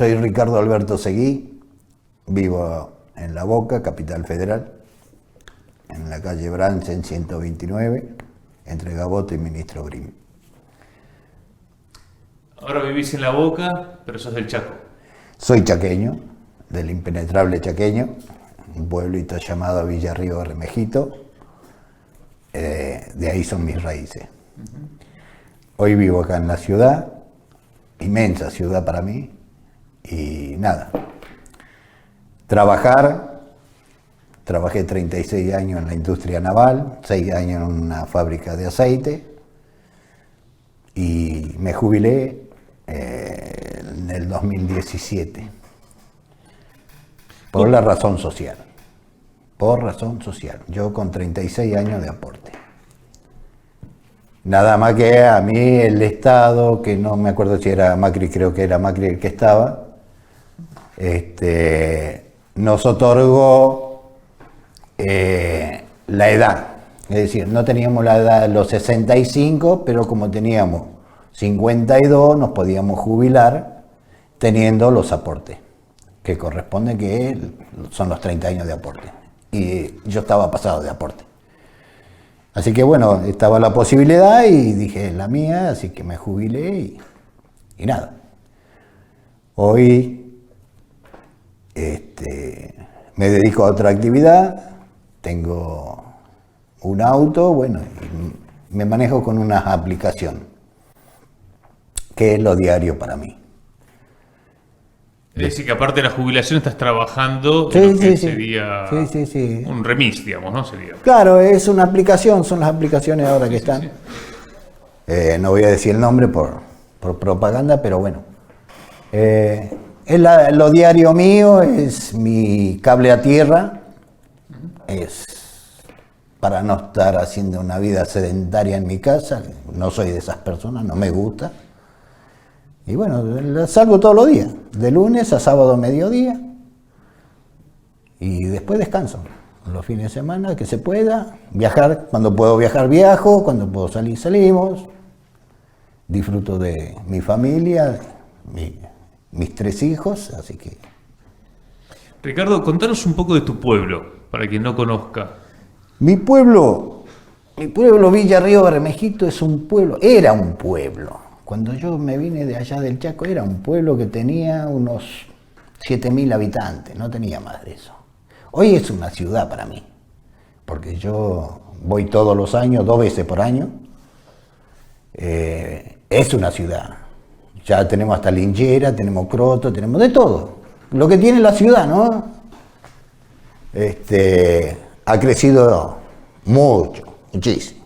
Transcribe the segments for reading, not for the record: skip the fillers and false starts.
Soy Ricardo Alberto Seguí, vivo en La Boca, Capital Federal, en la calle Bransen 129, entre Gaboto y Ministro Brim. Ahora vivís en La Boca, pero sos del Chaco. Soy chaqueño, del impenetrable chaqueño, un pueblito llamado Villa Río Remejito, de ahí son mis raíces. Hoy vivo acá en la ciudad, inmensa ciudad para mí, y nada, trabajé 36 años en la industria naval, 6 años en una fábrica de aceite, y me jubilé en el 2017, por la razón social, yo con 36 años de aporte. Nada más que a mí el Estado, que no me acuerdo si era Macri, creo que era Macri el que estaba, nos otorgó la edad. Es decir, no teníamos la edad de los 65, pero como teníamos 52 nos podíamos jubilar teniendo los aportes, que corresponde que son los 30 años de aporte. Y yo estaba pasado de aporte. Así que bueno, estaba la posibilidad y dije, es la mía, así que me jubilé y nada. Hoy me dedico a otra actividad, tengo un auto, bueno, y me manejo con una aplicación, que es lo diario para mí. Es decir, que aparte de la jubilación estás trabajando Sí, en lo que sí. sería Sí. un remis, digamos, ¿no? Sería. Claro, es una aplicación, son las aplicaciones ahora que están. Sí. No voy a decir el nombre por propaganda, pero bueno. Lo diario mío, es mi cable a tierra, es para no estar haciendo una vida sedentaria en mi casa, no soy de esas personas, no me gusta. Y bueno, salgo todos los días, de lunes a sábado mediodía, y después descanso. Los fines de semana que se pueda, viajar, cuando puedo viajar viajo, cuando puedo salir salimos, disfruto de mi familia, mis 3 hijos, así que... Ricardo, contanos un poco de tu pueblo, para quien no conozca. Mi pueblo Villa Río Bermejito era un pueblo. Cuando yo me vine de allá del Chaco era un pueblo que tenía unos 7.000 habitantes, no tenía más de eso. Hoy es una ciudad para mí, porque yo voy todos los años, 2 veces por año. Es una ciudad. Ya tenemos hasta linchera, tenemos croto, tenemos de todo. Lo que tiene la ciudad, ¿no? Ha crecido mucho, muchísimo.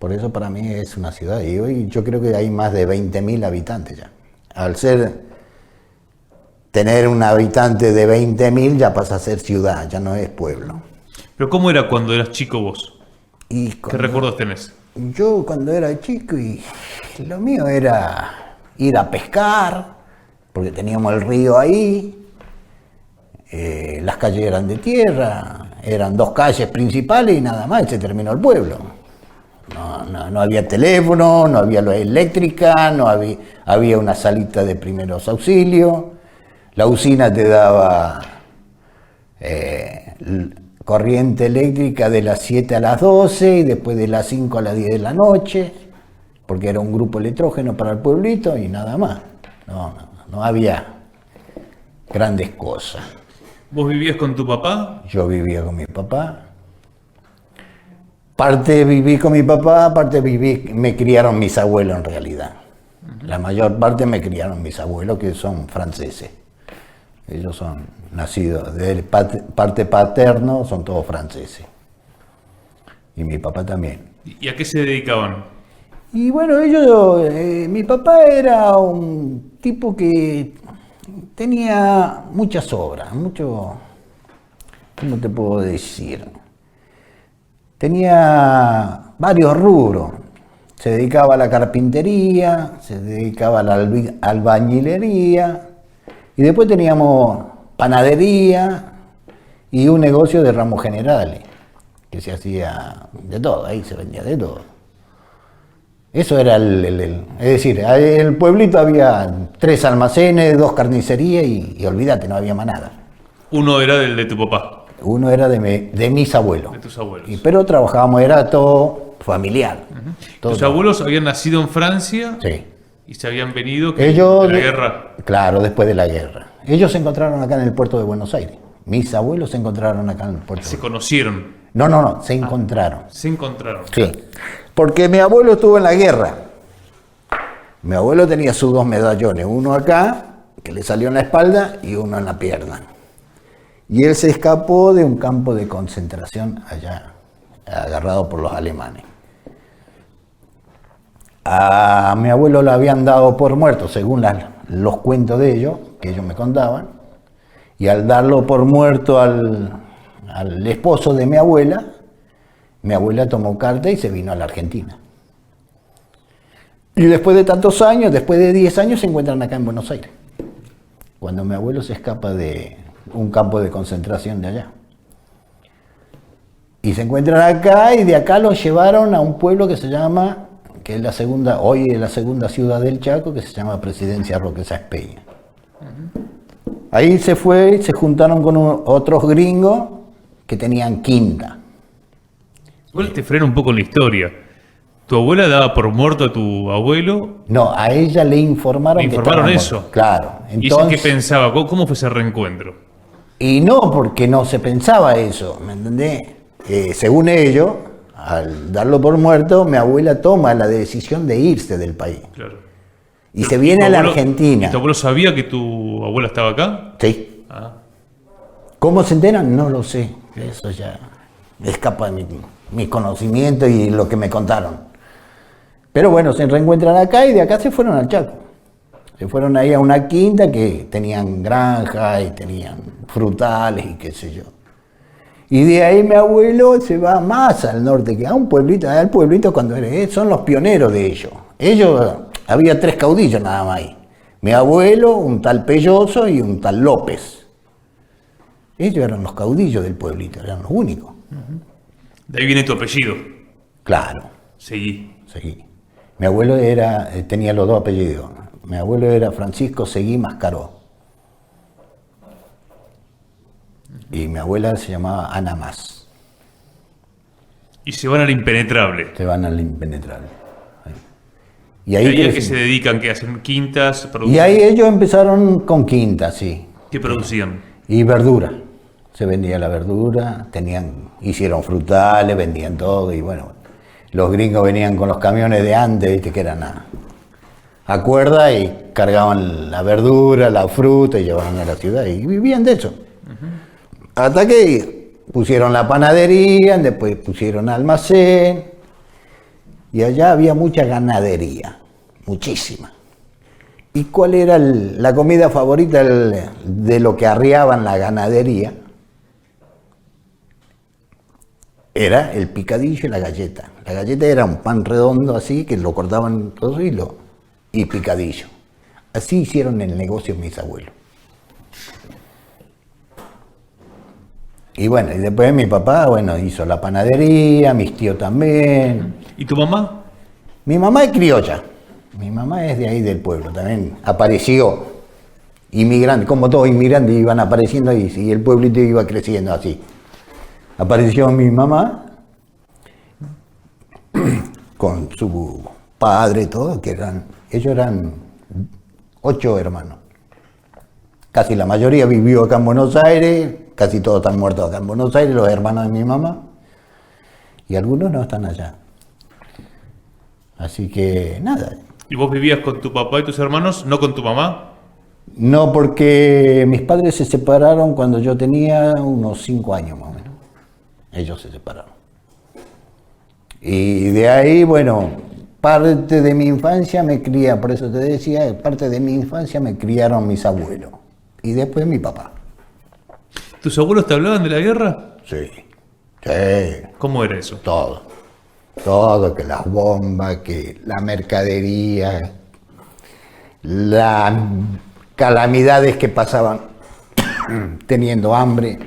Por eso para mí es una ciudad. Y hoy yo creo que hay más de 20.000 habitantes ya. Al tener un habitante de 20.000 ya pasa a ser ciudad, ya no es pueblo. Pero ¿cómo era cuando eras chico vos? ¿Qué recuerdos tenés? Yo cuando era chico, y lo mío era ir a pescar, porque teníamos el río ahí, las calles eran de tierra, eran 2 calles principales y nada más, y se terminó el pueblo. No había teléfono, no había luz eléctrica, había una salita de primeros auxilios, la usina te daba corriente eléctrica de las 7 a las 12 y después de las 5 a las 10 de la noche, porque era un grupo electrógeno para el pueblito y nada más. No había grandes cosas. ¿Vos vivías con tu papá? Yo vivía con mi papá. Parte viví con mi papá, parte me criaron mis abuelos en realidad. La mayor parte me criaron mis abuelos, que son franceses. Ellos son nacidos de parte paterno, son todos franceses. Y mi papá también. ¿Y a qué se dedicaban? Y bueno, mi papá era un tipo que tenía muchas obras, ¿cómo te puedo decir? Tenía varios rubros. Se dedicaba a la carpintería, se dedicaba a la albañilería, y después teníamos panadería y un negocio de ramos generales, que se hacía de todo, ahí se vendía de todo. Eso era es decir, el pueblito había 3 almacenes, 2 carnicerías y olvídate, no había más nada. Uno era del de tu papá, Uno era de mis abuelos. de tus abuelos. Pero trabajábamos, era todo familiar. Todo. Tus abuelos habían nacido en Francia Sí. y se habían venido Ellos, de la guerra. Claro, después de la guerra. Ellos se encontraron acá en el puerto de Buenos Aires. Mis abuelos se encontraron acá en el puerto. Se conocieron, No, se encontraron. se encontraron. Sí. Porque mi abuelo estuvo en la guerra. Mi abuelo tenía sus 2 medallones, uno acá, que le salió en la espalda, y uno en la pierna. Y él se escapó de un campo de concentración allá, agarrado por los alemanes. A mi abuelo lo habían dado por muerto, según los cuentos de ellos, que ellos me contaban. Y al darlo por muerto al esposo de mi abuela tomó carta y se vino a la Argentina. Y después de tantos años, después de 10 años, se encuentran acá en Buenos Aires. Cuando mi abuelo se escapa de un campo de concentración de allá. Y se encuentran acá y de acá los llevaron a un pueblo que se llama, que es hoy es la segunda ciudad del Chaco, que se llama Presidencia Roque Sáenz Peña. Ahí se juntaron con otros gringos que tenían quinta. Igual te frena un poco la historia. ¿Tu abuela daba por muerto a tu abuelo? No, a ella le informaron. ¿Le informaron que eso? Claro. ¿Y ella qué pensaba? ¿Cómo fue ese reencuentro? Y no, porque no se pensaba eso, ¿me entendés? Según ellos, al darlo por muerto, mi abuela toma la decisión de irse del país. Claro. Y se viene a la Argentina. ¿Y tu abuelo sabía que tu abuela estaba acá? Sí. Ah. ¿Cómo se enteran? No lo sé. Eso ya escapa de mi conocimiento y lo que me contaron. Pero bueno, se reencuentran acá y de acá se fueron al Chaco. Se fueron ahí a una quinta que tenían granja y tenían frutales y qué sé yo. Y de ahí mi abuelo se va más al norte, que a un pueblito, al pueblito cuando son los pioneros de ellos. Ellos, había 3 caudillos nada más ahí. Mi abuelo, un tal Pelloso y un tal López. Ellos eran los caudillos del pueblito, eran los únicos. De ahí viene tu apellido. Claro. Seguí. Seguí. Mi abuelo tenía los 2 apellidos. Mi abuelo era Francisco Seguí Mascaró. Y mi abuela se llamaba Ana Más. Y se van al impenetrable. Se van al impenetrable. Ahí. ¿Y ahí a qué se dedican? ¿Qué hacen? ¿Quintas? Y ahí ellos empezaron con quintas, sí. ¿Qué producían? Y verdura. Se vendía la verdura, hicieron frutales, vendían todo y bueno. Los gringos venían con los camiones de antes, viste que eran a cuerda y cargaban la verdura, la fruta y llevaban a la ciudad y vivían de eso. Hasta que pusieron la panadería, después pusieron almacén y allá había mucha ganadería, muchísima. ¿Y cuál era la comida favorita de lo que arriaban la ganadería? Era el picadillo y la galleta. La galleta era un pan redondo así, que lo cortaban todo y picadillo. Así hicieron el negocio mis abuelos. Y bueno, y después mi papá, hizo la panadería, mis tíos también. ¿Y tu mamá? Mi mamá es criolla. Mi mamá es de ahí del pueblo, también apareció inmigrante, como todos inmigrantes iban apareciendo y el pueblito iba creciendo así. Apareció mi mamá con su padre y todo, ellos eran 8 hermanos. Casi la mayoría vivió acá en Buenos Aires, casi todos están muertos acá en Buenos Aires, los hermanos de mi mamá, y algunos no están allá. Así que nada. ¿Y vos vivías con tu papá y tus hermanos, no con tu mamá? No, porque mis padres se separaron cuando yo tenía unos 5 años más o menos. Ellos se separaron. Y de ahí, parte de mi infancia por eso te decía, parte de mi infancia me criaron mis abuelos. Y después mi papá. ¿Tus abuelos te hablaban de la guerra? Sí. ¿Cómo era eso? Todo, que las bombas, que la mercadería, las calamidades que pasaban teniendo hambre,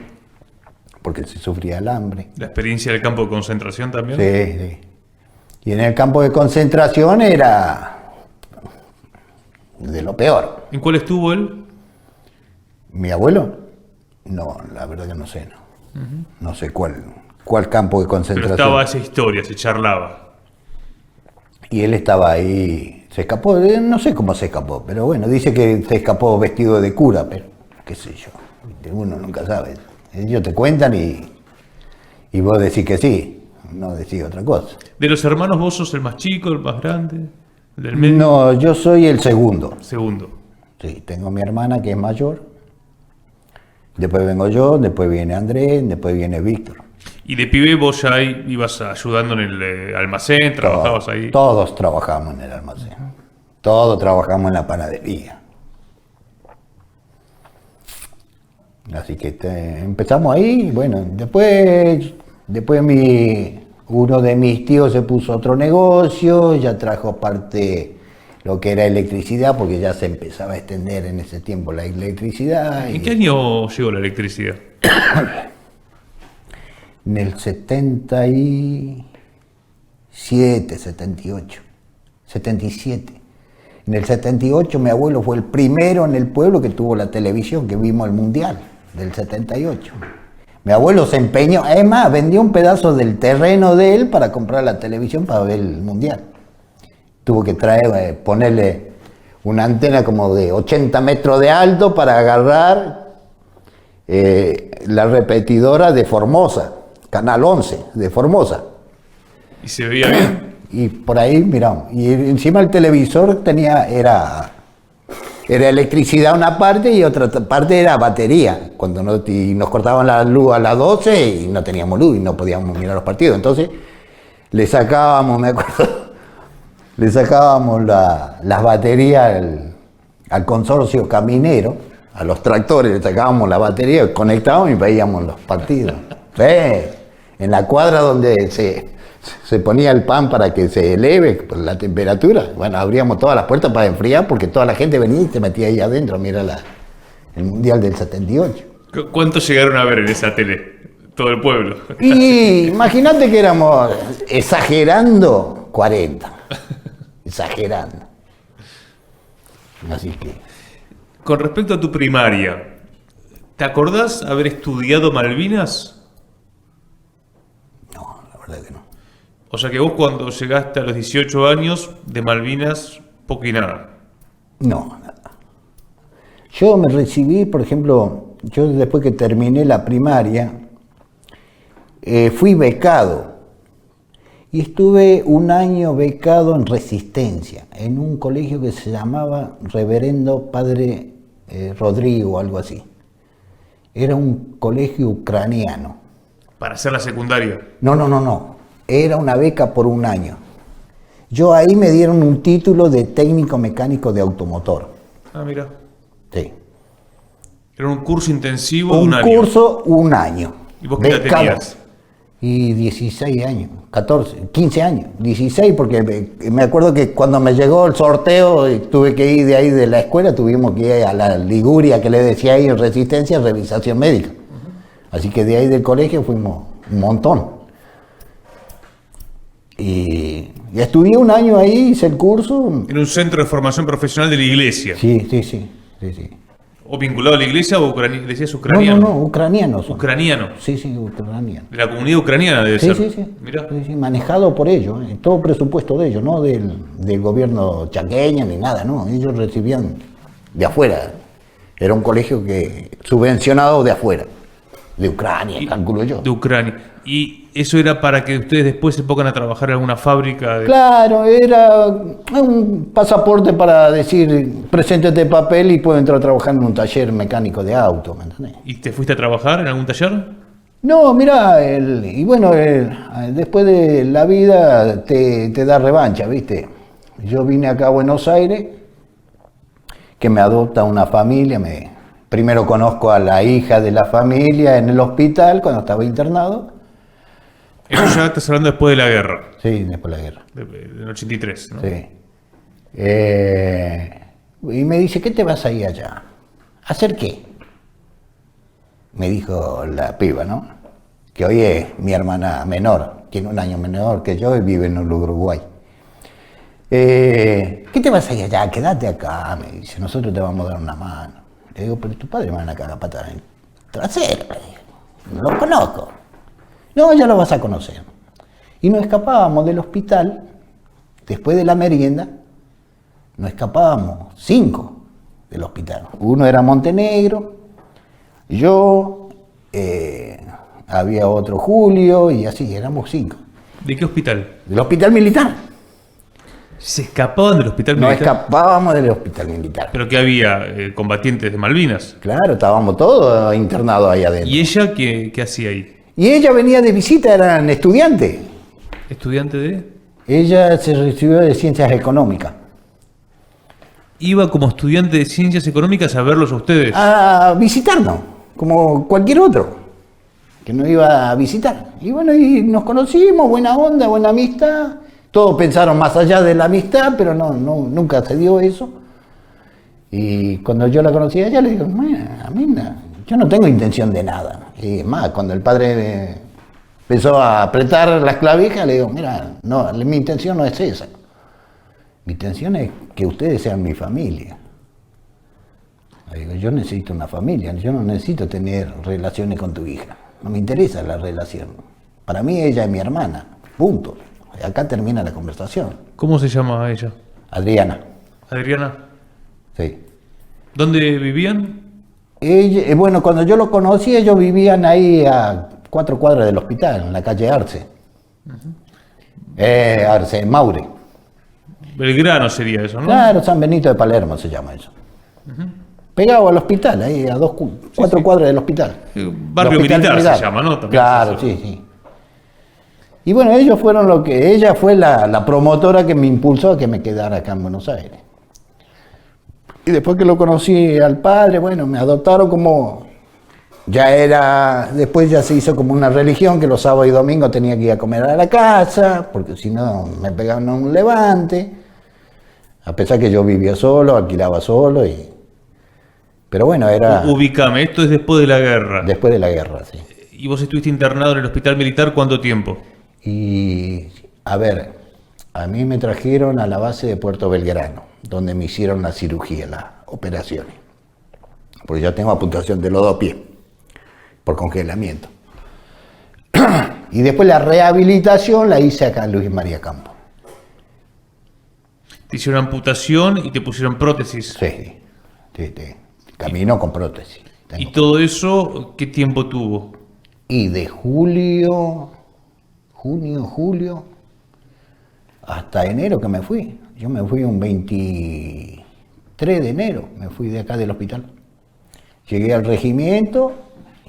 porque se sufría el hambre. ¿La experiencia del campo de concentración también? Sí. Y en el campo de concentración era de lo peor. ¿En cuál estuvo él? ¿Mi abuelo? No, la verdad que no sé, no. No sé cuál campo de Pero concentración. estaba esa historia, se charlaba. Y él estaba ahí, se escapó, no sé cómo se escapó, pero bueno, dice que se escapó vestido de cura, pero qué sé yo, uno nunca sabe. Ellos te cuentan y vos decís que sí, no decís otra cosa. ¿De los hermanos vos sos el más chico, el más grande? ¿El del medio? No, yo soy el segundo. Segundo. Sí, tengo mi hermana que es mayor, después vengo yo, después viene Andrés, después viene Víctor. Y de pibe vos ya ibas ayudando en el almacén, trabajabas ahí. Todos trabajamos en el almacén, todos trabajamos en la panadería. Así que empezamos ahí, bueno, después uno de mis tíos se puso otro negocio, ya trajo parte lo que era electricidad, porque ya se empezaba a extender en ese tiempo la electricidad. ¿En qué año llegó la electricidad? En el 77, 78, 77. En el 78 mi abuelo fue el primero en el pueblo que tuvo la televisión, que vimos el Mundial del 78. Mi abuelo se empeñó, es más, vendió un pedazo del terreno de él para comprar la televisión para ver el Mundial. Tuvo que ponerle una antena como de 80 metros de alto para agarrar la repetidora de Formosa, Canal 11 de Formosa. ¿Y se veía bien? Y por ahí, miramos, y encima el televisor era electricidad una parte y otra parte era batería. Cuando nos cortaban la luz a las 12 y no teníamos luz y no podíamos mirar los partidos. Entonces le sacábamos, me acuerdo, le sacábamos las baterías al consorcio caminero, a los tractores, le sacábamos la batería, conectábamos y veíamos los partidos. Sí, en la cuadra donde se ponía el pan para que se eleve por la temperatura. Bueno, abríamos todas las puertas para enfriar porque toda la gente venía y se metía ahí adentro. Mira el Mundial del 78. ¿Cuántos llegaron a ver en esa tele? Todo el pueblo. Y imagínate que éramos, exagerando, 40. Exagerando. Así que... Con respecto a tu primaria, ¿te acordás haber estudiado Malvinas? No, la verdad que no. O sea que vos cuando llegaste a los 18 años, de Malvinas, poco y nada. No, nada. Yo me recibí, por ejemplo, yo después que terminé la primaria, fui becado. Y estuve un año becado en Resistencia, en un colegio que se llamaba Reverendo Padre Rodrigo, algo así. Era un colegio ucraniano. ¿Para hacer la secundaria? No. Era una beca por un año. Yo ahí me dieron un título de técnico mecánico de automotor. Ah, mira. Sí. Era un curso intensivo de Un un año. curso, un año. ¿Y vos qué edad Becado. tenías? Y 16 años, 14, 15 años, 16, porque me acuerdo que cuando me llegó el sorteo tuve que ir de ahí de la escuela, tuvimos que ir a la Liguria, que le decía ahí en Resistencia, revisación médica. Así que de ahí del colegio fuimos un montón. Y estudié un año ahí, hice el curso. En un centro de formación profesional de la iglesia. Sí. ¿O vinculado a la iglesia o decías ucraniano? No, ucranianos. Ucraniano. Sí, ucraniano. De la comunidad ucraniana debe ser. Sí. Mirá. Sí, manejado por ellos, todo presupuesto de ellos, no del gobierno chaqueño ni nada, no, ellos recibían de afuera. Era un colegio subvencionado de afuera, de Ucrania, calculo yo. De Ucrania. ¿Y eso era para que ustedes después se pongan a trabajar en alguna fábrica? Claro, era un pasaporte para decir, preséntate papel y puedo entrar a trabajar en un taller mecánico de auto, ¿me entendés? ¿Y te fuiste a trabajar en algún taller? No, mirá, después de la vida te da revancha, ¿viste? Yo vine acá a Buenos Aires, que me adopta una familia, primero conozco a la hija de la familia en el hospital cuando estaba internado. Eso ya estás hablando después de la guerra. Sí, después de la guerra. Del 83, ¿no? Sí. Y me dice, ¿qué te vas a ir allá? ¿A hacer qué? Me dijo la piba, ¿no? que hoy es mi hermana menor, tiene un año menor que yo y vive en el Uruguay. ¿Qué te vas a ir allá? Quédate acá, me dice, nosotros te vamos a dar una mano. Le digo, pero tu padre me van a cagar patada en el trasero. No lo conozco. No, ya lo vas a conocer. Y nos escapábamos del hospital, después de la merienda, nos escapábamos 5 del hospital. Uno era Montenegro, yo, había otro Julio, y así, éramos 5. ¿De qué hospital? Del hospital militar. ¿Se escapaban del hospital Nos militar? escapábamos del hospital militar. ¿Pero que había? ¿Combatientes de Malvinas? Claro, estábamos todos internados ahí adentro. ¿Y ella qué hacía ahí? Y ella venía de visita, eran estudiantes. ¿Estudiante de...? Ella se recibió de Ciencias Económicas. Iba como estudiante de Ciencias Económicas a verlos a ustedes. A visitarnos, como cualquier otro que nos iba a visitar. Y bueno, y nos conocimos, buena onda, buena amistad. Todos pensaron más allá de la amistad, pero nunca se dio eso. Y cuando yo la conocí a ella, le digo, a mí yo no tengo intención de nada. Y más, cuando el padre empezó a apretar las clavijas, le digo, mira, no, mi intención no es esa. Mi intención es que ustedes sean mi familia. Le digo, yo necesito una familia, yo no necesito tener relaciones con tu hija. No me interesa la relación. Para mí ella es mi hermana, punto. Acá termina la conversación. ¿Cómo se llama ella? Adriana. Adriana. Sí. ¿Dónde vivían? Ella, bueno, cuando yo lo conocí, ellos vivían ahí a 4 cuadras del hospital, en la calle Arce. Arce, Maure. Belgrano sería eso, ¿no? Claro, San Benito de Palermo se llama eso. Pegado al hospital, ahí a 4 cuadras del hospital. Barrio El hospital militar se llama, ¿no? También claro, se llama. sí. Y bueno, ellos fueron ella fue la promotora que me impulsó a que me quedara acá en Buenos Aires. Y después que lo conocí al padre, bueno, me adoptaron como, después ya se hizo como una religión que los sábados y domingos tenía que ir a comer a la casa, porque si no me pegaban un levante, a pesar que yo vivía solo, alquilaba solo, pero bueno, era Ubicame, esto es después de la guerra. después de la guerra, sí. ¿Y vos estuviste internado en el hospital militar cuánto tiempo? Y, a ver, a mí me trajeron a la base de Puerto Belgrano, donde me hicieron la cirugía, las operaciones. Porque ya tengo amputación de los 2 pies, por congelamiento. Y después la rehabilitación la hice acá en Luis María Campo. Te hicieron amputación y te pusieron prótesis. Sí. Camino con prótesis. ¿Y todo eso qué tiempo tuvo? Y de junio, hasta enero que me fui. Yo me fui un 23 de enero, me fui de acá del hospital. Llegué al regimiento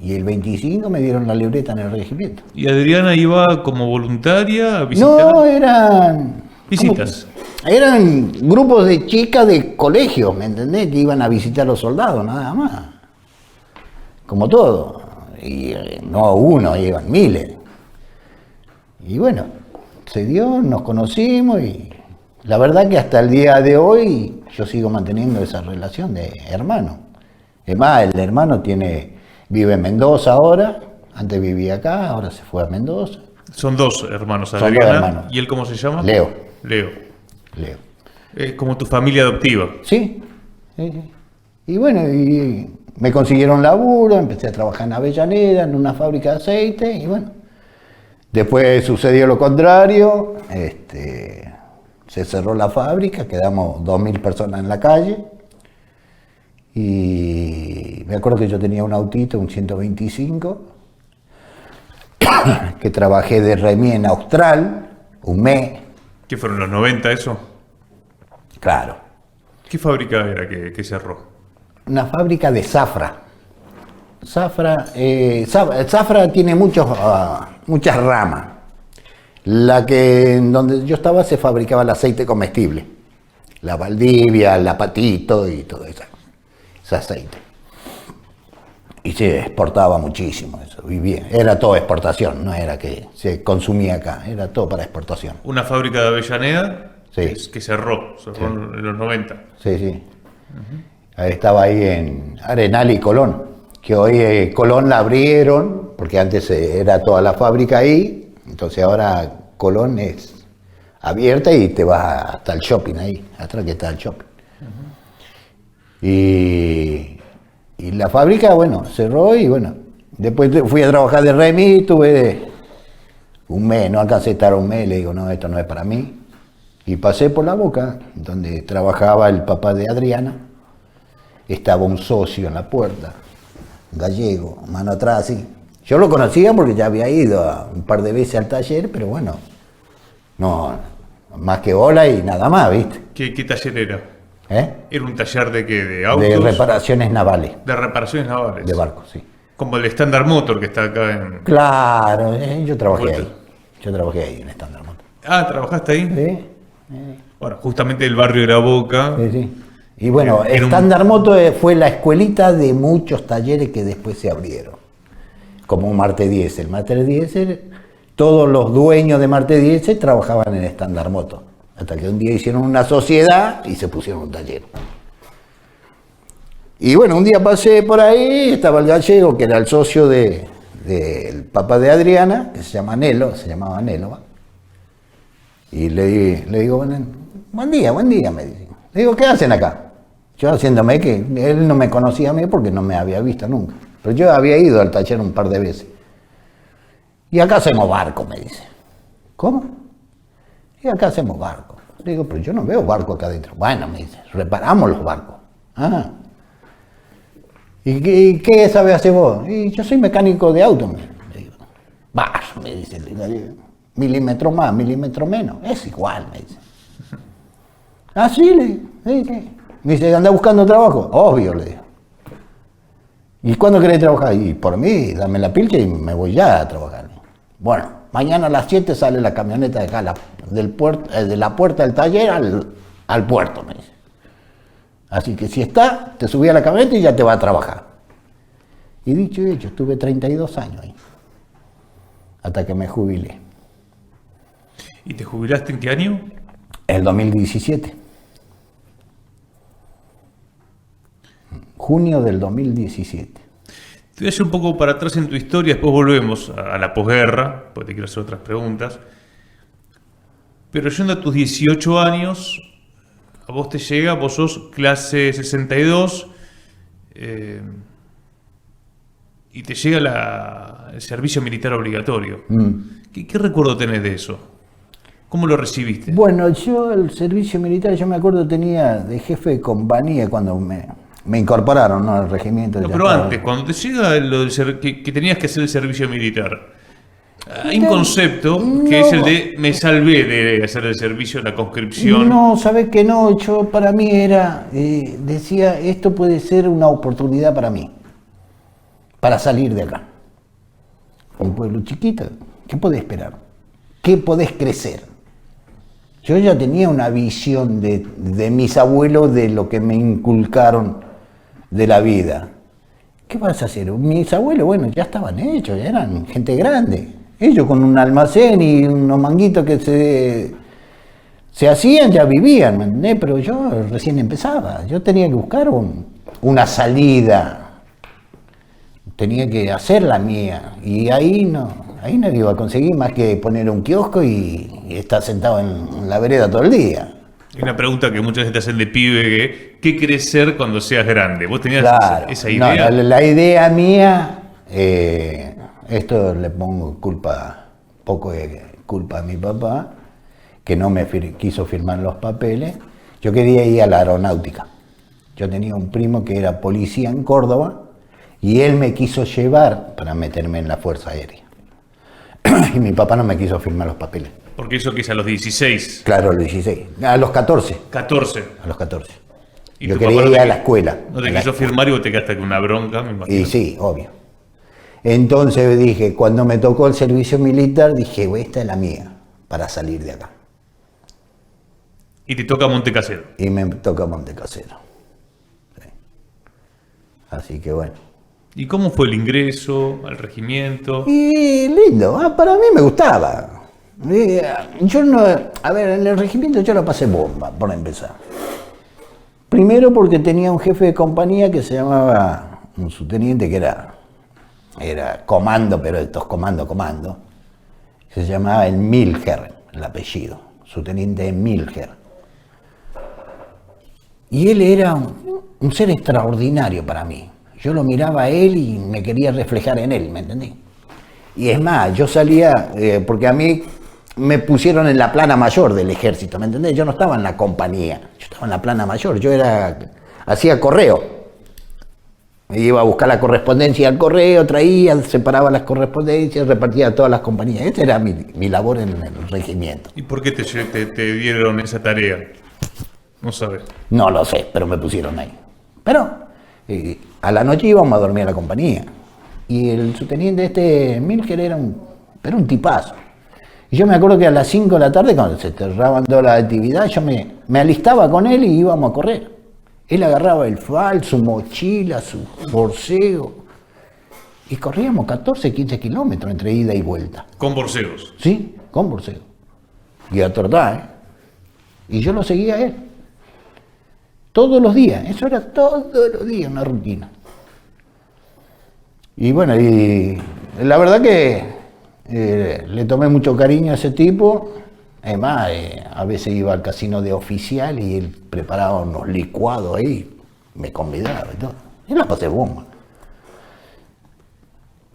y el 25 me dieron la libreta en el regimiento. ¿Y Adriana iba como voluntaria a visitar? No, eran Visitas. Eran grupos de chicas de colegios, ¿me entendés? Que iban a visitar a los soldados, nada más. Como todo. Y no uno, iban miles. Y bueno, se dio, nos conocimos y la verdad que hasta el día de hoy yo sigo manteniendo esa relación de hermano. Es más, el hermano vive en Mendoza ahora, antes vivía acá, ahora se fue a Mendoza. Son 2 hermanos, Son 2 Adriana. hermanos. ¿Y él cómo se llama? Leo. Leo. Es como tu familia adoptiva. Sí. Y bueno, y me consiguieron laburo, empecé a trabajar en Avellaneda, en una fábrica de aceite, y bueno. Después sucedió lo contrario, se cerró la fábrica, quedamos 2.000 personas en la calle, y me acuerdo que yo tenía un autito, un 125, que trabajé de remis en Austral, un mes. ¿Qué fueron los 90 eso? Claro. ¿Qué fábrica era que cerró? Una fábrica de zafra. Zafra tiene muchas ramas. Donde yo estaba se fabricaba el aceite comestible. La Valdivia, la Patito y todo eso. Ese aceite. Y se exportaba muchísimo eso. Era todo exportación, no era que se consumía acá, era todo para exportación. Una fábrica de Avellaneda Sí. que cerró en los 90. Sí. Estaba ahí en Arenal y Colón, que hoy Colón la abrieron, porque antes era toda la fábrica ahí, entonces ahora Colón es abierta y te vas hasta el shopping ahí, atrás que está el shopping. Y la fábrica, bueno, cerró y bueno, después fui a trabajar de remis, tuve un mes, no alcancé a estar un mes, le digo, no, esto no es para mí. Y pasé por La Boca, donde trabajaba el papá de Adriana, estaba un socio en la puerta, gallego, mano atrás, así. Yo lo conocía porque ya había ido un par de veces al taller, pero bueno, no, más que hola y nada más, ¿viste? ¿Qué taller era? ¿Eh? ¿Era un taller de qué? ¿De autos? De reparaciones navales, De reparaciones navales. de barcos, sí. Como el Standard Motor que está acá en... Claro, yo trabajé Vuelta. ahí. Yo trabajé ahí en Standard Motor. Ah, ¿trabajaste ahí? ¿Sí? Bueno, justamente el barrio de La Boca. Sí, sí. Y bueno, Era un- Standard Motor fue la escuelita de muchos talleres que después se abrieron. Como un Marte Diesel. Marte Diesel, todos los dueños de Marte Diesel trabajaban en Standard Motor. Hasta que un día hicieron una sociedad y se pusieron un taller. Y bueno, un día pasé por ahí, estaba el gallego, que era el socio del papá de Adriana, que se llamaba Nelo, ¿va? Y le digo, buen día, me dice. Le digo, ¿qué hacen acá? Yo haciéndome que él no me conocía a mí porque no me había visto nunca. Pero yo había ido al taller un par de veces. Y acá hacemos barco, me dice. ¿Cómo? Y acá hacemos barco. Le digo, pero yo no veo barco acá adentro. Bueno, me dice, reparamos los barcos. Ah. ¿Y qué sabe hacer vos? Y yo soy mecánico de auto, me digo. Bah, me dice el gallego. Milímetro más, milímetro menos. Es igual, me dice. Ah, sí, le digo. Sí. Me dice, ¿anda buscando trabajo? Obvio, le digo. ¿Y cuándo querés trabajar? Y por mí, dame la pilcha y me voy ya a trabajar. Bueno, mañana a las 7 sale la camioneta de acá, de la puerta del taller al puerto, me dice. Así que si está, te subí a la camioneta y ya te va a trabajar. Y dicho y hecho, estuve 32 años ahí, hasta que me jubilé. ¿Y te jubilaste en qué año? El 2017. Junio del 2017. Te voy a hacer un poco para atrás en tu historia, después volvemos a la posguerra, porque te quiero hacer otras preguntas. Pero yendo a tus 18 años, a vos te llega, vos sos clase 62, y te llega el servicio militar obligatorio. ¿Qué recuerdo tenés de eso? ¿Cómo lo recibiste? Bueno, yo el servicio militar, yo me acuerdo tenía de jefe de compañía cuando me incorporaron, ¿no? Al regimiento. No, ya pero estaba. antes, cuando te llega lo que tenías que hacer el servicio militar, hay un concepto que es el de me salvé de hacer el servicio, la conscripción. No, sabes que no, yo para mí era, decía, esto puede ser una oportunidad para mí, para salir de acá. Un pueblo chiquito, ¿qué podés esperar? ¿Qué podés crecer? Yo ya tenía una visión de mis abuelos, de lo que me inculcaron de la vida. ¿Qué vas a hacer? Mis abuelos, bueno, ya estaban hechos, ya eran gente grande. Ellos con un almacén y unos manguitos que se hacían, ya vivían, ¿me entendés? Pero yo recién empezaba, yo tenía que buscar una salida, tenía que hacer la mía, y ahí no iba a conseguir más que poner un kiosco y estar sentado en la vereda todo el día. Es una pregunta que muchas veces te hacen de pibe, ¿qué querés ser cuando seas grande? ¿Vos tenías Claro, esa idea? No, la idea mía, esto le pongo poco de culpa a mi papá, que no me quiso firmar los papeles. Yo quería ir a la aeronáutica. Yo tenía un primo que era policía en Córdoba y él me quiso llevar para meterme en la Fuerza Aérea. Y mi papá no me quiso firmar los papeles. Porque eso que es a los 16, Claro, a los 16, a los 14. 14. A los 14. Y Yo tu quería papá no ir te- a la escuela. No te A la quiso escuela. firmar y vos te quedaste con una bronca, me imagino. Y sí, obvio. Entonces dije, cuando me tocó el servicio militar, dije, esta es la mía, para salir de acá. Y te toca Montecasero. Y me toca Montecasero. Sí. Así que bueno. ¿Y cómo fue el ingreso al regimiento? Y lindo, para mí me gustaba. Yo no, a ver, en el regimiento yo la pasé bomba, por empezar. Primero porque tenía un jefe de compañía que se llamaba un subteniente que era comando, pero de estos comando, se llamaba el Milger, el apellido, subteniente Milger. Y él era un ser extraordinario para mí. Yo lo miraba a él y me quería reflejar en él, ¿me entendí? Y es más, yo salía, porque a mí me pusieron en la plana mayor del ejército, ¿me entendés? Yo no estaba en la compañía, yo estaba en la plana mayor, hacía correo. Me iba a buscar la correspondencia al correo, traía, separaba las correspondencias, repartía a todas las compañías. Esta era mi labor en el regimiento. ¿Y por qué te dieron esa tarea? No sabes. No lo sé, pero me pusieron ahí. Pero a la noche íbamos a dormir a la compañía. Y el subteniente Milger era un tipazo. Y yo me acuerdo que a las 5 de la tarde, cuando se cerraban todas las actividades, yo me alistaba con él y íbamos a correr. Él agarraba el fal, su mochila, su borseo. Y corríamos 14, 15 kilómetros entre ida y vuelta. Con borseos. Sí, con borseo. Y a trotar, ¿eh? Y yo lo seguía a él. Todos los días, eso era todos los días, una rutina. Y bueno, y la verdad que le tomé mucho cariño a ese tipo. Además, a veces iba al casino de oficial y él preparaba unos licuados ahí, me convidaba y todo. Y la pasé bomba.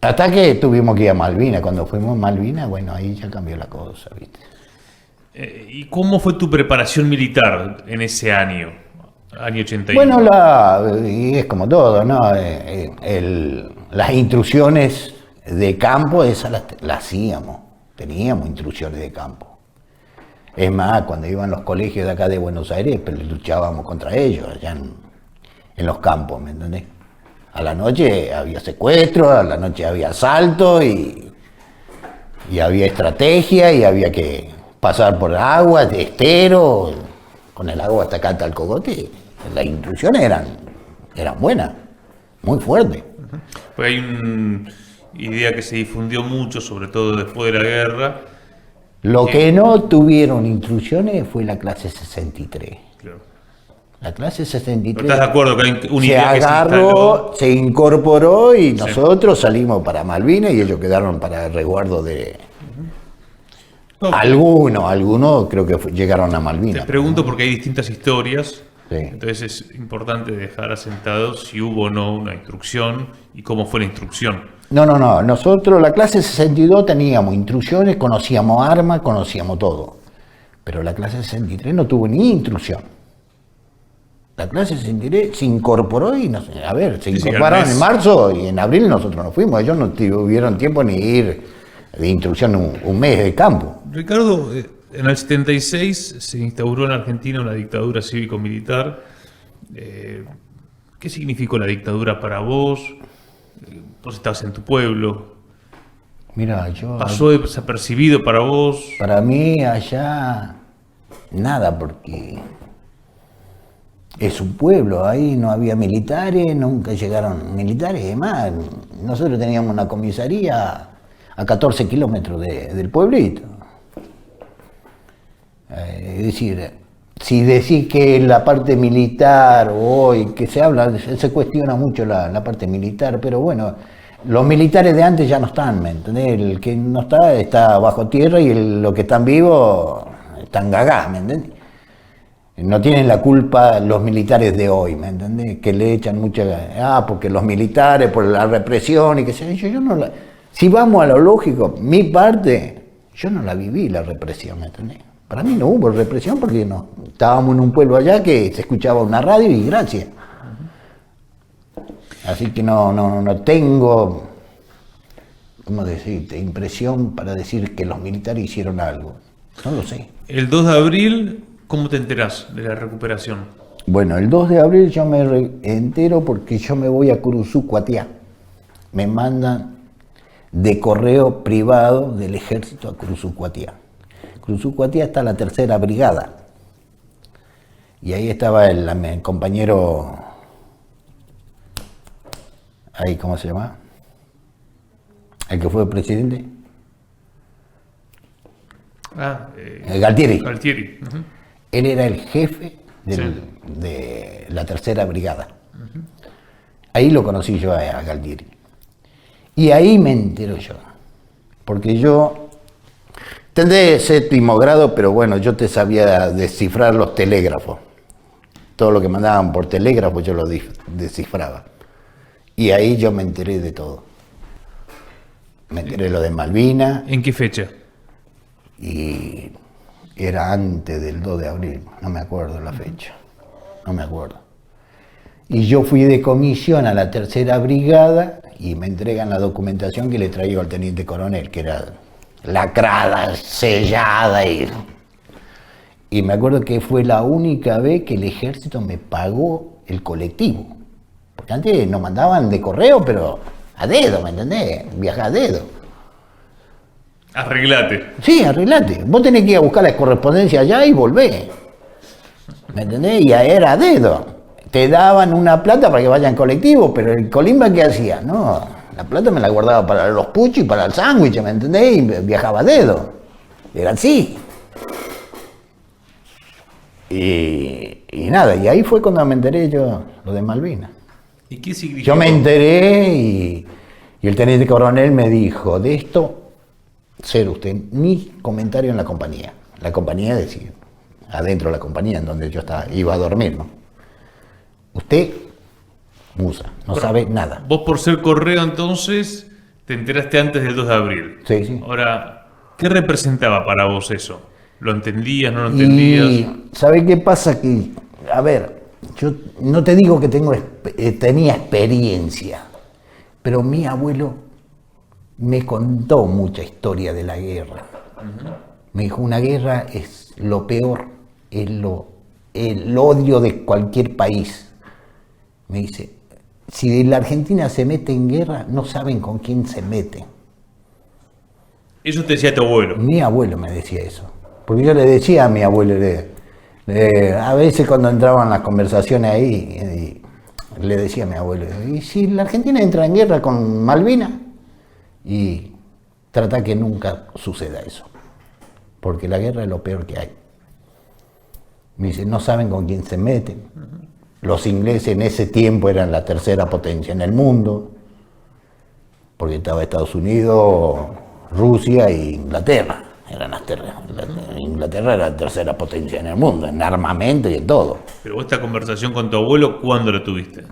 Hasta que tuvimos que ir a Malvinas. Cuando fuimos a Malvinas, bueno, ahí ya cambió la cosa, ¿viste? ¿Y cómo fue tu preparación militar en ese año 81? Bueno, y es como todo, ¿no? Las instrucciones de campo, esas las hacíamos. Teníamos instrucciones de campo. Es más, cuando iban los colegios de acá de Buenos Aires, pues luchábamos contra ellos, allá en los campos, ¿me entendés? A la noche había secuestro, a la noche había asalto y había estrategia y había que pasar por agua, de estero, con el agua hasta acá hasta el cogote. Las instrucciones eran buenas, muy fuertes. Pues hay una idea que se difundió mucho, sobre todo después de la guerra. Lo que no tuvieron instrucciones fue la clase 63. Claro. La clase 63 ¿Pero estás de acuerdo que hay una se idea que agarró, se incorporó y nosotros salimos para Malvinas y ellos quedaron para el resguardo de... No, algunos creo que llegaron a Malvinas. te pregunto porque hay distintas historias. Sí. Entonces es importante dejar asentado si hubo o no una instrucción y cómo fue la instrucción. No. Nosotros, la clase 62, teníamos instrucciones, conocíamos armas, conocíamos todo. Pero la clase 63 no tuvo ni instrucción. La clase 63 se incorporó y, se incorporaron en marzo y en abril nosotros nos fuimos. Ellos no tuvieron tiempo ni ir de instrucción un mes de campo. Ricardo, en el 76 se instauró en Argentina una dictadura cívico-militar. ¿Qué significó la dictadura para vos? Vos estabas en tu pueblo. Mira, ¿Pasó desapercibido para vos? Para mí allá nada, porque es un pueblo, ahí no había militares, nunca llegaron militares. Además, nosotros teníamos una comisaría a 14 kilómetros del pueblito. Es decir, si decís que la parte militar hoy, que se habla, se cuestiona mucho la parte militar, pero bueno, los militares de antes ya no están, ¿me entendés? El que no está bajo tierra y lo que están vivos están gagá, ¿me entendés? No tienen la culpa los militares de hoy, ¿me entendés? Que le echan porque los militares, por la represión y que sé yo si vamos a lo lógico, mi parte, yo no la viví la represión, ¿me entendés? Para mí no hubo represión porque no. Estábamos en un pueblo allá que se escuchaba una radio y gracias. Así que no tengo, ¿cómo decirte?, impresión para decir que los militares hicieron algo. No lo sé. El 2 de abril, ¿cómo te enterás de la recuperación? Bueno, el 2 de abril yo me entero porque yo me voy a Curuzú, Cuatiá. Me mandan de correo privado del ejército a Curuzú, Cuatiá. Curuzú, Cuatiá está la 3ª brigada. Y ahí estaba el compañero, ahí, ¿cómo se llama? El que fue presidente. Galtieri. Galtieri. Uh-huh. Él era el jefe de la 3ª brigada. Uh-huh. Ahí lo conocí yo a Galtieri. Y ahí me entero yo. Porque yo tendré séptimo grado, pero bueno, yo te sabía descifrar los telégrafos. Todo lo que mandaban por telégrafo yo lo descifraba. Y ahí yo me enteré de todo. Me enteré lo de Malvinas. ¿En qué fecha? Y era antes del 2 de abril, no me acuerdo la fecha, no me acuerdo. Y yo fui de comisión a la 3ª brigada y me entregan la documentación que le traigo al teniente coronel, que era lacrada, sellada y me acuerdo que fue la única vez que el ejército me pagó el colectivo. Porque antes nos mandaban de correo, pero a dedo, ¿me entendés? Viajaba a dedo. Arreglate. Sí, arreglate. Vos tenés que ir a buscar la correspondencia allá y volver. ¿Me entendés? Y era a dedo. Te daban una plata para que vaya en colectivo, pero el colimba, ¿qué hacía? No, la plata me la guardaba para los puchos y para el sándwich, ¿me entendés? Y viajaba a dedo. Era así. Y nada, y ahí fue cuando me enteré yo lo de Malvinas. ¿Y qué significa? Yo me enteré y el teniente coronel me dijo, de esto, cero usted, ni comentario en la compañía. La compañía decía, adentro de la compañía en donde yo iba a dormir, ¿no? Usted, musa, no sabe nada. Vos por ser correo entonces te enteraste antes del 2 de abril. Sí, sí. Ahora, ¿qué representaba para vos eso? ¿Lo entendías, no lo entendías? Y ¿sabe qué pasa? Que, a ver, yo no te digo que tenía experiencia, pero mi abuelo me contó mucha historia de la guerra. Me dijo, una guerra es lo peor, es el odio de cualquier país. Me dice, si la Argentina se mete en guerra, no saben con quién se mete. Eso te decía tu abuelo. Mi abuelo me decía eso. Porque yo le decía a mi abuelo, a veces cuando entraban las conversaciones ahí, le decía a mi abuelo, ¿y si la Argentina entra en guerra con Malvinas? Y trata que nunca suceda eso. Porque la guerra es lo peor que hay. Me dice, no saben con quién se meten. Los ingleses en ese tiempo eran la 3ª potencia en el mundo, porque estaba Estados Unidos, Rusia e Inglaterra. Inglaterra era la 3ª potencia en el mundo, en armamento y en todo. Pero vos esta conversación con tu abuelo, ¿cuándo la tuviste?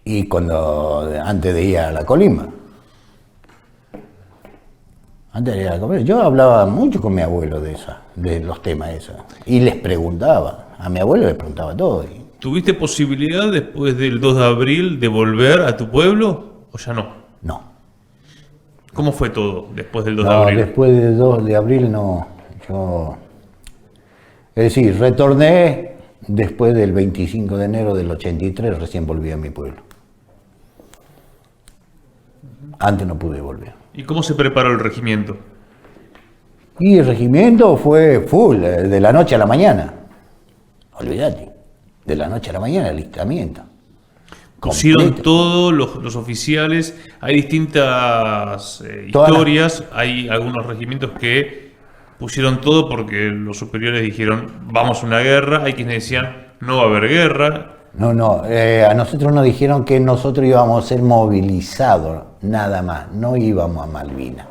Y antes de ir a la colimba. Antes de ir a la colimba. Yo hablaba mucho con mi abuelo de los temas esos. Y les preguntaba. A mi abuelo le preguntaba todo. ¿Tuviste posibilidad después del 2 de abril de volver a tu pueblo o ya no? No. ¿Cómo fue todo después del 2 de No, abril? después del 2 de abril no. Es decir, retorné después del 25 de enero del 83, recién volví a mi pueblo. Antes no pude volver. ¿Y cómo se preparó el regimiento? Y el regimiento fue full, de la noche a la mañana. Olvídate, de la noche a la mañana el alistamiento. Pusieron Completo. todos los oficiales, hay distintas historias, hay algunos regimientos que pusieron todo porque los superiores dijeron vamos a una guerra, hay quienes decían no va a haber guerra. No, a nosotros nos dijeron que nosotros íbamos a ser movilizados, nada más, no íbamos a Malvinas.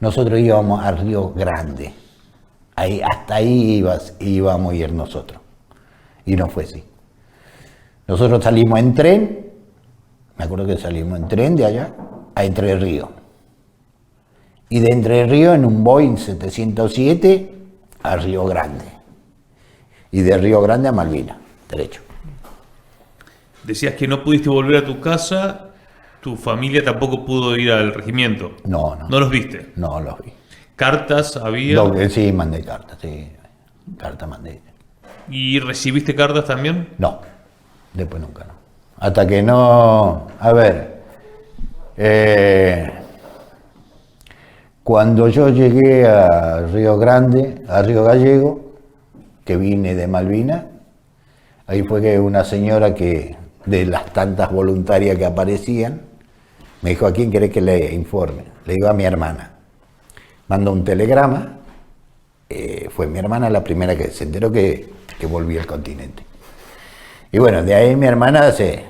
Nosotros íbamos a Río Grande, hasta ahí íbamos a ir nosotros, y no fue así. Nosotros salimos en tren, me acuerdo que salimos en tren de allá a Entre Ríos. Y de Entre Ríos en un Boeing 707 a Río Grande. Y de Río Grande a Malvinas, derecho. Decías que no pudiste volver a tu casa, tu familia tampoco pudo ir al regimiento. No. ¿No los viste? No los vi. ¿Cartas había? Sí, mandé cartas, sí. Cartas mandé. ¿Y recibiste cartas también? No, después nunca no. Hasta que no... A ver, cuando yo llegué a Río Grande, a Río Gallego, que vine de Malvinas, ahí fue que una señora que, de las tantas voluntarias que aparecían, me dijo, ¿a quién querés que le informe? Le digo, a mi hermana. Mandó un telegrama, fue mi hermana la primera que se enteró que volví al continente. Y bueno, de ahí mi hermana se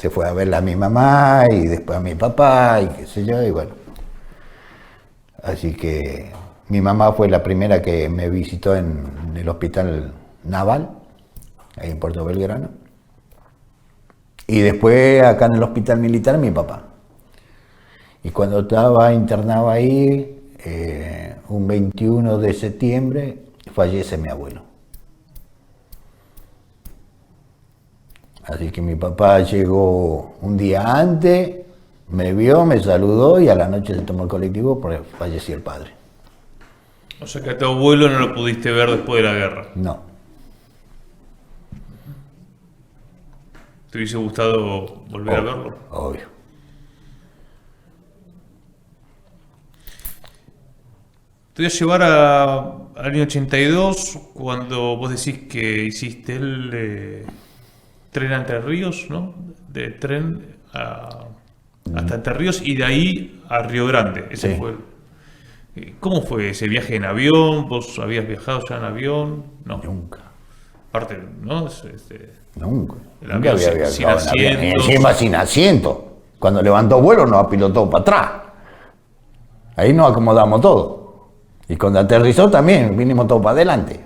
se fue a verla a mi mamá y después a mi papá y qué sé yo, y bueno. Así que mi mamá fue la primera que me visitó en el hospital naval, ahí en Puerto Belgrano. Y después acá en el hospital militar mi papá. Y cuando estaba internado ahí, un 21 de septiembre, fallece mi abuelo. Así que mi papá llegó un día antes, me vio, me saludó y a la noche se tomó el colectivo porque falleció el padre. O sea que a tu abuelo no lo pudiste ver después de la guerra. No, ¿Te hubiese gustado volver a verlo? obvio. Te voy a llevar al año 82, cuando vos decís que hiciste el tren a Entre Ríos, ¿no? De tren hasta Entre Ríos y de ahí a Río Grande. Ese Sí. fue ¿Cómo fue ese viaje en avión? ¿Vos habías viajado ya en avión? No. Nunca, Aparte, ¿no? nunca. El Nunca avión había sin viajado en avión. Y asientos. encima sin asiento. Cuando levantó vuelo nos apilotó para atrás. Ahí nos acomodamos todo. Y cuando aterrizó también vinimos todos para adelante.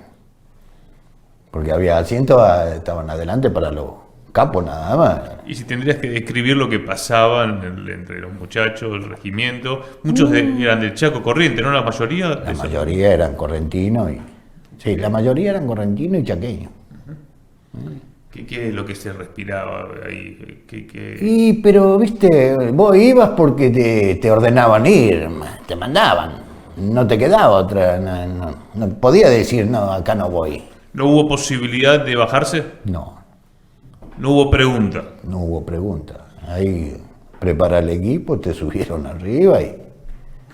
Porque había asientos, estaban adelante para los capos nada más. Y si tendrías que describir lo que pasaba entre los muchachos, el regimiento, muchos eran del Chaco Corriente, ¿no? La mayoría. La mayoría eran correntinos y... Sí, la mayoría eran correntinos y chaqueños. ¿Qué es lo que se respiraba ahí? Y, pero, viste, vos ibas porque te ordenaban ir, te mandaban. No te quedaba otra, no podía decir, no, acá no voy. ¿No hubo posibilidad de bajarse? No, No hubo pregunta. no hubo pregunta. Ahí prepara el equipo, te subieron arriba y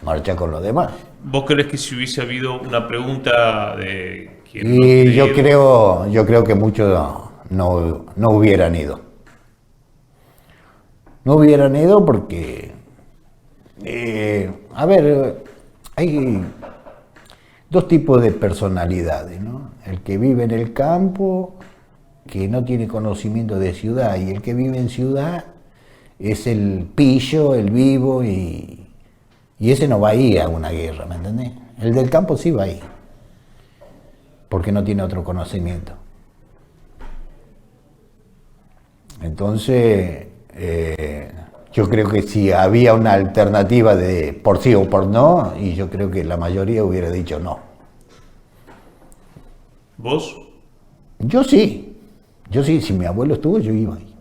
marcha con los demás. ¿Vos crees que si hubiese habido una pregunta de quién Y no te yo llevó? creo que muchos no hubieran ido. No hubieran ido porque, a ver, hay dos tipos de personalidades, ¿no? El que vive en el campo, que no tiene conocimiento de ciudad, y el que vive en ciudad es el pillo, el vivo, y ese no va a ir a una guerra, ¿me entendés? El del campo sí va a ir, porque no tiene otro conocimiento. Entonces, yo creo que si había una alternativa de por sí o por no, y yo creo que la mayoría hubiera dicho no. ¿Vos? Yo sí, si mi abuelo estuvo, yo iba ahí.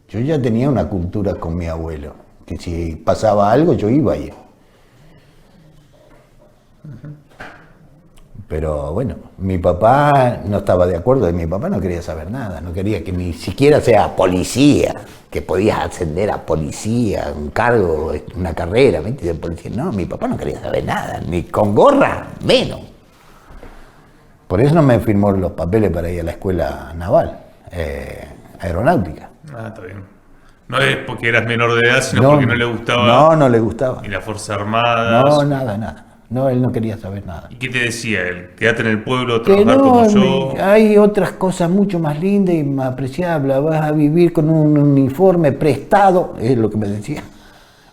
Yo ya tenía una cultura con mi abuelo, que si pasaba algo, yo iba ahí. Pero bueno, mi papá no estaba de acuerdo, y mi papá no quería saber nada, no quería que ni siquiera sea policía, que podías ascender a policía, un cargo, una carrera, ¿viste? De policía. No, mi papá no quería saber nada, ni con gorra, menos. Por eso no me firmó los papeles para ir a la escuela naval, aeronáutica. Ah, está bien. No es porque eras menor de edad, sino porque no le gustaba. No le gustaba. Ni la Fuerza Armada. No, nada. No, él no quería saber nada. ¿Y qué te decía él? Quédate en el pueblo, Que trabajar no, como yo. hay otras cosas mucho más lindas y más apreciables. Vas a vivir con un uniforme prestado, es lo que me decía.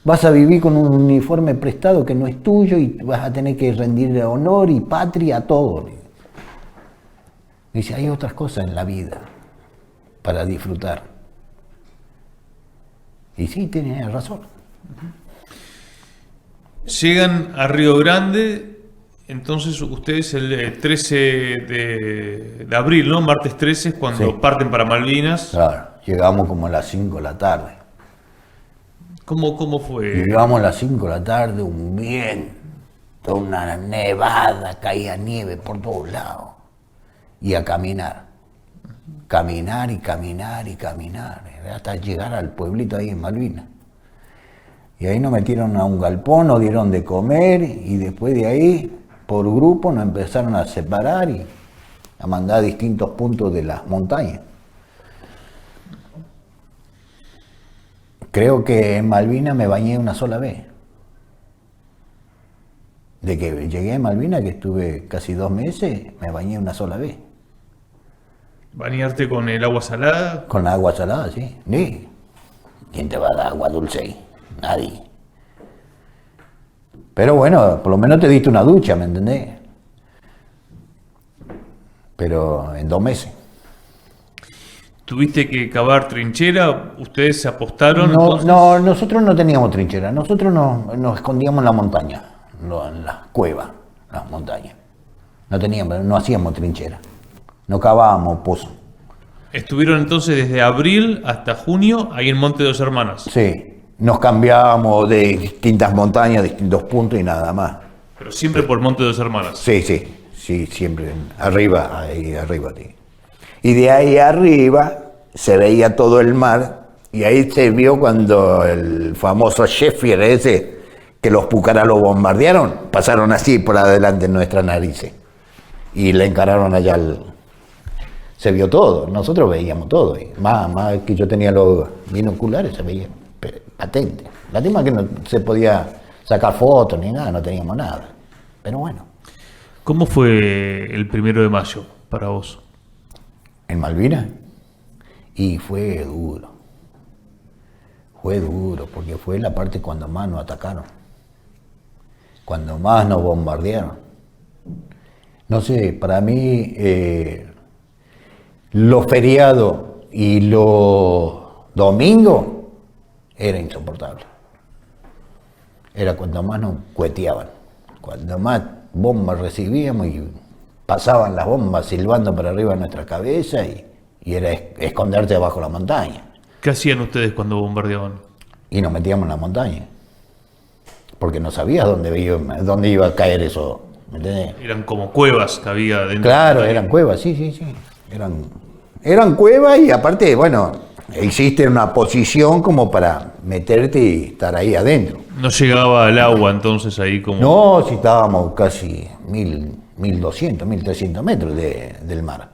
Vas a vivir con un uniforme prestado que no es tuyo y vas a tener que rendirle honor y patria a todo. Dice, hay otras cosas en la vida para disfrutar. Y sí, tiene razón. Llegan a Río Grande, entonces ustedes el 13 de abril, ¿no? Martes 13 es cuando Sí. parten para Malvinas. Claro, llegamos como a las 5 de la tarde. ¿Cómo fue? Llegamos a las 5 de la tarde, un viento, una nevada, caía nieve por todos lados. Y a caminar. Caminar y caminar y caminar, hasta llegar al pueblito ahí en Malvinas. Y ahí nos metieron a un galpón, nos dieron de comer y después de ahí, por grupo, nos empezaron a separar y a mandar a distintos puntos de las montañas. Creo que en Malvinas me bañé una sola vez. De que llegué a Malvinas, que estuve casi 2 meses, me bañé una sola vez. ¿Bañarte con el agua salada? Con agua salada, sí. Sí. ¿Quién te va a dar agua dulce ahí? Nadie. Pero bueno, por lo menos te diste una ducha, ¿me entendés? Pero en 2 meses. ¿Tuviste que cavar trinchera? ¿Ustedes se apostaron? No, Entonces? no, nosotros no teníamos trinchera, nosotros nos escondíamos en la montaña, en las cuevas, las montañas. No hacíamos trinchera, no cavábamos pozos. Estuvieron entonces desde abril hasta junio ahí en Monte de Dos Hermanas. Sí, nos cambiábamos de distintas montañas, distintos puntos y nada más. Pero siempre por Monte de Dos Hermanas. Sí, siempre arriba, ahí arriba. Sí. Y de ahí arriba se veía todo el mar y ahí se vio cuando el famoso Sheffield ese, que los púcaros lo bombardearon, pasaron así por adelante en nuestras narices y le encararon allá se vio todo, nosotros veíamos todo, y más que yo tenía los binoculares, se veía patente. La tema es que no se podía sacar fotos ni nada, no teníamos nada, pero bueno. ¿Cómo fue el 1 de mayo para vos? ¿En Malvinas? Y fue duro, porque fue la parte cuando más nos atacaron, cuando más nos bombardearon. No sé, para mí los feriados y los domingos era insoportable. Era cuando más nos cueteaban, cuando más bombas recibíamos y pasaban las bombas silbando para arriba de nuestra cabeza y era esconderte debajo de la montaña. ¿Qué hacían ustedes cuando bombardeaban? Y nos metíamos en la montaña, porque no sabías dónde iba a caer eso, ¿me entendés? Eran como cuevas que había dentro. Claro, eran cuevas, sí. Eran cuevas y aparte, bueno, existe una posición como para meterte y estar ahí adentro. No llegaba al agua entonces ahí como... No, si estábamos casi 1200, 1300 metros del mar.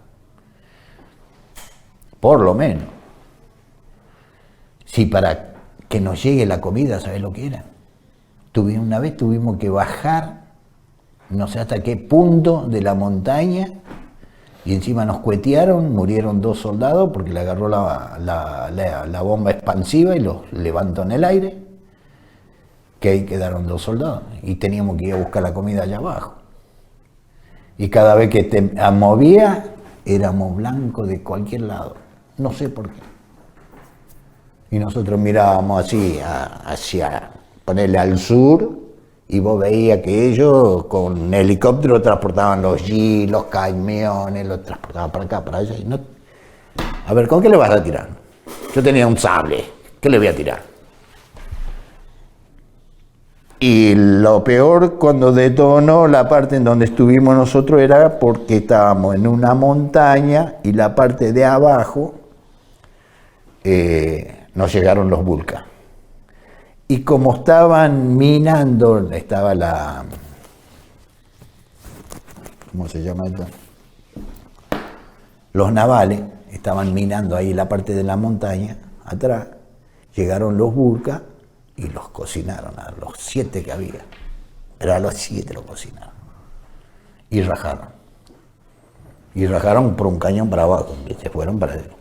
Por lo menos. Si para que nos llegue la comida, ¿sabes lo que era? Una vez tuvimos que bajar, no sé hasta qué punto de la montaña, y encima nos cuetearon, murieron 2 soldados porque le agarró la bomba expansiva y los levantó en el aire, que ahí quedaron 2 soldados, y teníamos que ir a buscar la comida allá abajo. Y cada vez que te movía, éramos blancos de cualquier lado, no sé por qué. Y nosotros mirábamos así, hacia, ponerle al sur, y vos veías que ellos con helicóptero transportaban los jeeps, los camiones, los transportaban para acá, para allá. Y no... A ver, ¿con qué le vas a tirar? Yo tenía un sable, ¿qué le voy a tirar? Y lo peor cuando detonó la parte en donde estuvimos nosotros era porque estábamos en una montaña y la parte de abajo nos llegaron los Vulcas. Y como estaban minando, estaba ¿cómo se llama esto? Los navales estaban minando ahí la parte de la montaña, atrás, llegaron los Vulcas y los cocinaron, a los 7 que había. Pero a los 7 los cocinaron. Y rajaron. Y rajaron por un cañón para abajo, que se fueron para adentro.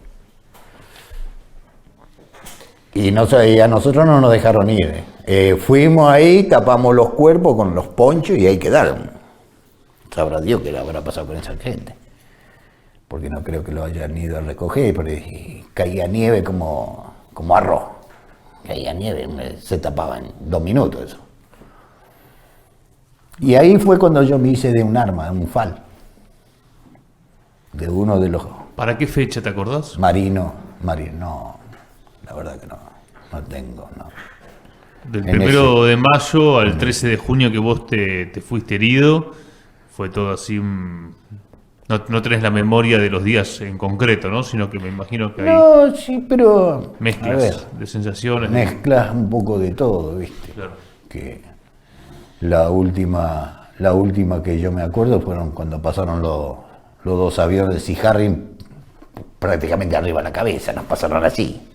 Y a nosotros no nos dejaron ir. Fuimos ahí, tapamos los cuerpos con los ponchos y ahí quedaron. Sabrá Dios qué le habrá pasado con esa gente. Porque no creo que lo hayan ido a recoger, pero caía nieve como arroz. Caía nieve, se tapaba en 2 minutos eso. Y ahí fue cuando yo me hice de un arma, de un FAL. De uno de los... ¿Para qué fecha te acordás? Marino, no. La verdad que no tengo, no. Del 1 de mayo al 13 de junio que vos te fuiste herido, fue todo así, no tenés la memoria de los días en concreto, ¿no? Sino que me imagino que hay No, sí, pero... mezclas de sensaciones. Mezclas un poco de todo, ¿viste? Claro. Que la última que yo me acuerdo fueron cuando pasaron los 2 aviones de Sea Harry prácticamente arriba de la cabeza, nos pasaron así.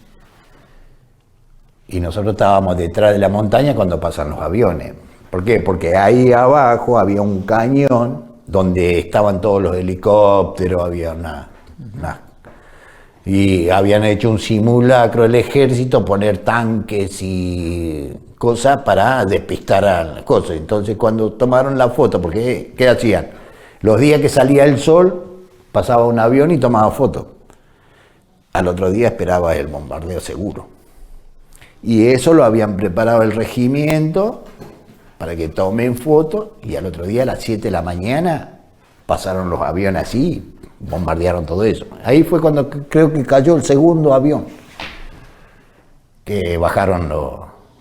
Y nosotros estábamos detrás de la montaña cuando pasan los aviones. ¿Por qué? Porque ahí abajo había un cañón donde estaban todos los helicópteros, había Y habían hecho un simulacro el ejército, poner tanques y cosas para despistar a las cosas. Entonces cuando tomaron la foto, porque ¿qué hacían? Los días que salía el sol, pasaba un avión y tomaba fotos. Al otro día esperaba el bombardeo seguro. Y eso lo habían preparado el regimiento para que tomen fotos, y al otro día a las 7 de la mañana pasaron los aviones así, bombardearon todo eso. Ahí fue cuando creo que cayó el segundo avión que bajaron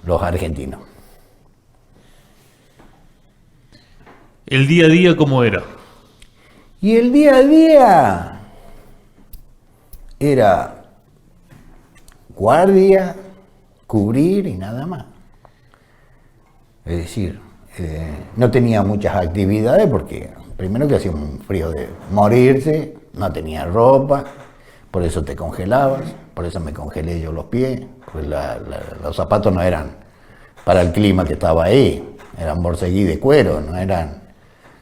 los argentinos. ¿El día a día cómo era? Y el día a día era guardia, cubrir y nada más. Es decir, no tenía muchas actividades porque primero que hacía un frío de morirse, no tenía ropa, por eso te congelabas, por eso me congelé yo los pies, pues los zapatos no eran para el clima que estaba ahí, eran borseguí de cuero, no eran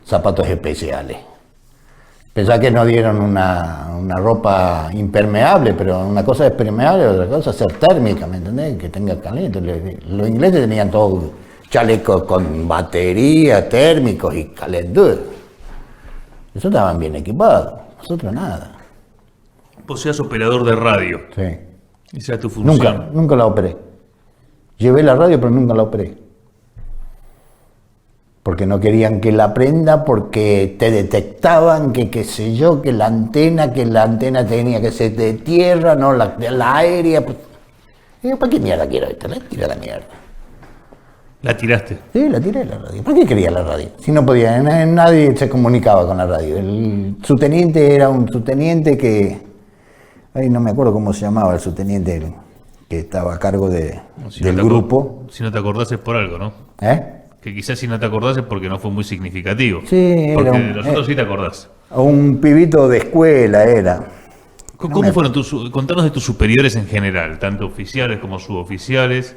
zapatos especiales. Pensá que no dieron una ropa impermeable, pero una cosa es permeable, otra cosa es ser térmica, ¿me entendés? Que tenga caliente. Los ingleses tenían todos chalecos con batería, térmicos y calentura. Eso estaban bien equipados, nosotros nada. Vos seas operador de radio. Sí. Esa era tu función. Nunca la operé. Llevé la radio, pero nunca la operé. Porque no querían que la prenda, porque te detectaban que qué sé yo, que la antena tenía que ser de tierra, no la aérea. Pues, digo, ¿para qué mierda quiero esta? La tiré a la mierda. ¿La tiraste? Sí, la tiré la radio. ¿Para qué quería la radio? Si no podía, nadie se comunicaba con la radio. El subteniente era un subteniente que... Ay, no me acuerdo cómo se llamaba el subteniente que estaba a cargo del grupo. Si no te acordás es por algo, ¿no? Que quizás si no te acordás es porque no fue muy significativo. Sí, porque era de los otros sí te acordás. Un pibito de escuela era. ¿Cómo fueron contanos de tus superiores en general, tanto oficiales como suboficiales?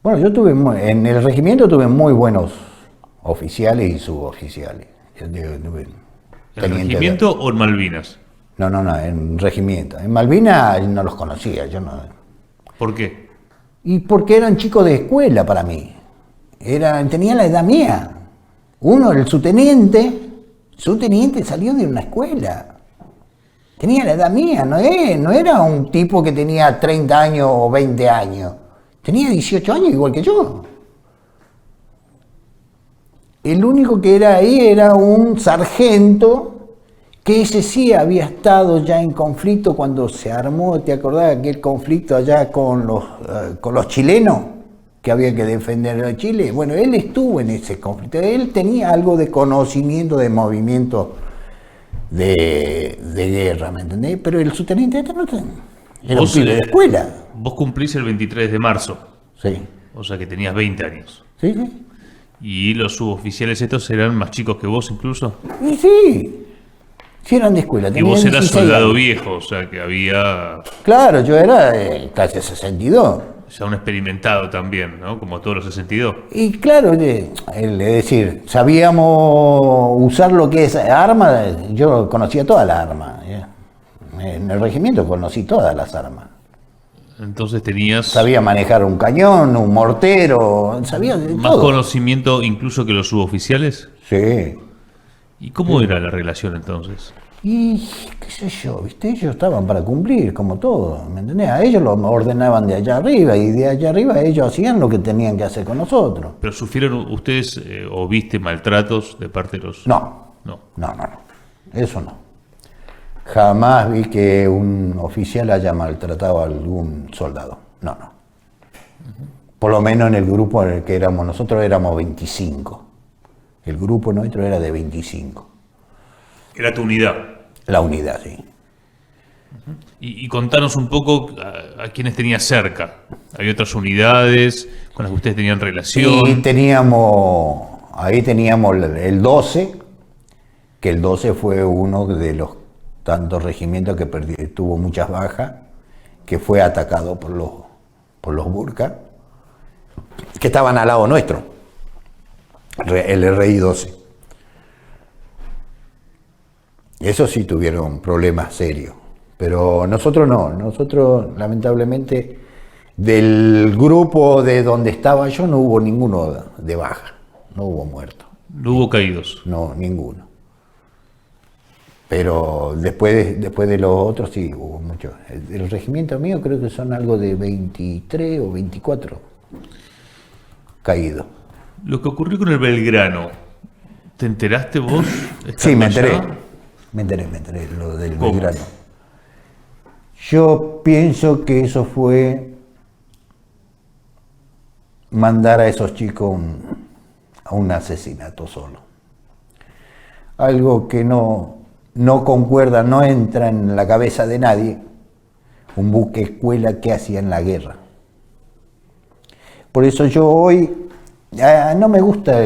Bueno, yo en el regimiento tuve muy buenos oficiales y suboficiales. ¿En el regimiento o en Malvinas? No, en regimiento. En Malvinas no los conocía, yo no. ¿Por qué? Y porque eran chicos de escuela para mí. Tenían la edad mía. Uno, el subteniente salió de una escuela. Tenía la edad mía, no era un tipo que tenía 30 años o 20 años. Tenía 18 años igual que yo. El único que era ahí era un sargento, que ese sí había estado ya en conflicto cuando se armó, ¿te acordás aquel conflicto allá con los chilenos? Que había que defender a Chile. Bueno, él estuvo en ese conflicto. Él tenía algo de conocimiento de movimiento de guerra, ¿me entendés? Pero el subteniente no era un pibe de escuela. Vos cumplís el 23 de marzo. Sí. O sea que tenías 20 años. Sí. ¿Y los suboficiales estos eran más chicos que vos incluso? Y sí. Sí eran de escuela. Y vos eras soldado viejo, o sea que había... Claro, yo era casi 62. Ya un experimentado también, ¿no? Como todos los 62. Y claro, es decir, sabíamos usar lo que es arma, yo conocía todas las armas. En el regimiento conocí todas las armas. Entonces tenías... Sabía manejar un cañón, un mortero, sabía de ¿Más todo. conocimiento incluso que los suboficiales? Sí. ¿Y cómo era la relación entonces? Y qué sé yo, ¿viste? Ellos estaban para cumplir, como todo, ¿me entendés? A ellos lo ordenaban de allá arriba y de allá arriba ellos hacían lo que tenían que hacer con nosotros. ¿Pero sufrieron ustedes o viste maltratos de parte de los...? No, eso no. Jamás vi que un oficial haya maltratado a algún soldado, no. Por lo menos en el grupo en el que nosotros éramos 25. El grupo nuestro era de 25. Era tu unidad. La unidad, sí. Y contanos un poco a quienes tenías cerca. ¿Había otras unidades con las que ustedes tenían relación? Y ahí teníamos el 12, que el 12 fue uno de los tantos regimientos que tuvo muchas bajas, que fue atacado por los burkas, que estaban al lado nuestro, el RI 12. Eso sí tuvieron problemas serios, Pero nosotros no, nosotros lamentablemente del grupo de donde estaba yo no hubo ninguno de baja, no hubo muertos. No hubo caídos. No, ninguno. Pero después de los otros sí hubo muchos. El regimiento mío creo que son algo de 23 o 24 caídos. Lo que ocurrió con el Belgrano, ¿te enteraste vos? Sí, me enteré. Allá? Me enteré, lo del ¿Cómo? Belgrano. Yo pienso que eso fue mandar a esos chicos a un asesinato solo. Algo que no concuerda, no entra en la cabeza de nadie. Un buque escuela que hacía en la guerra. Por eso yo hoy no me gusta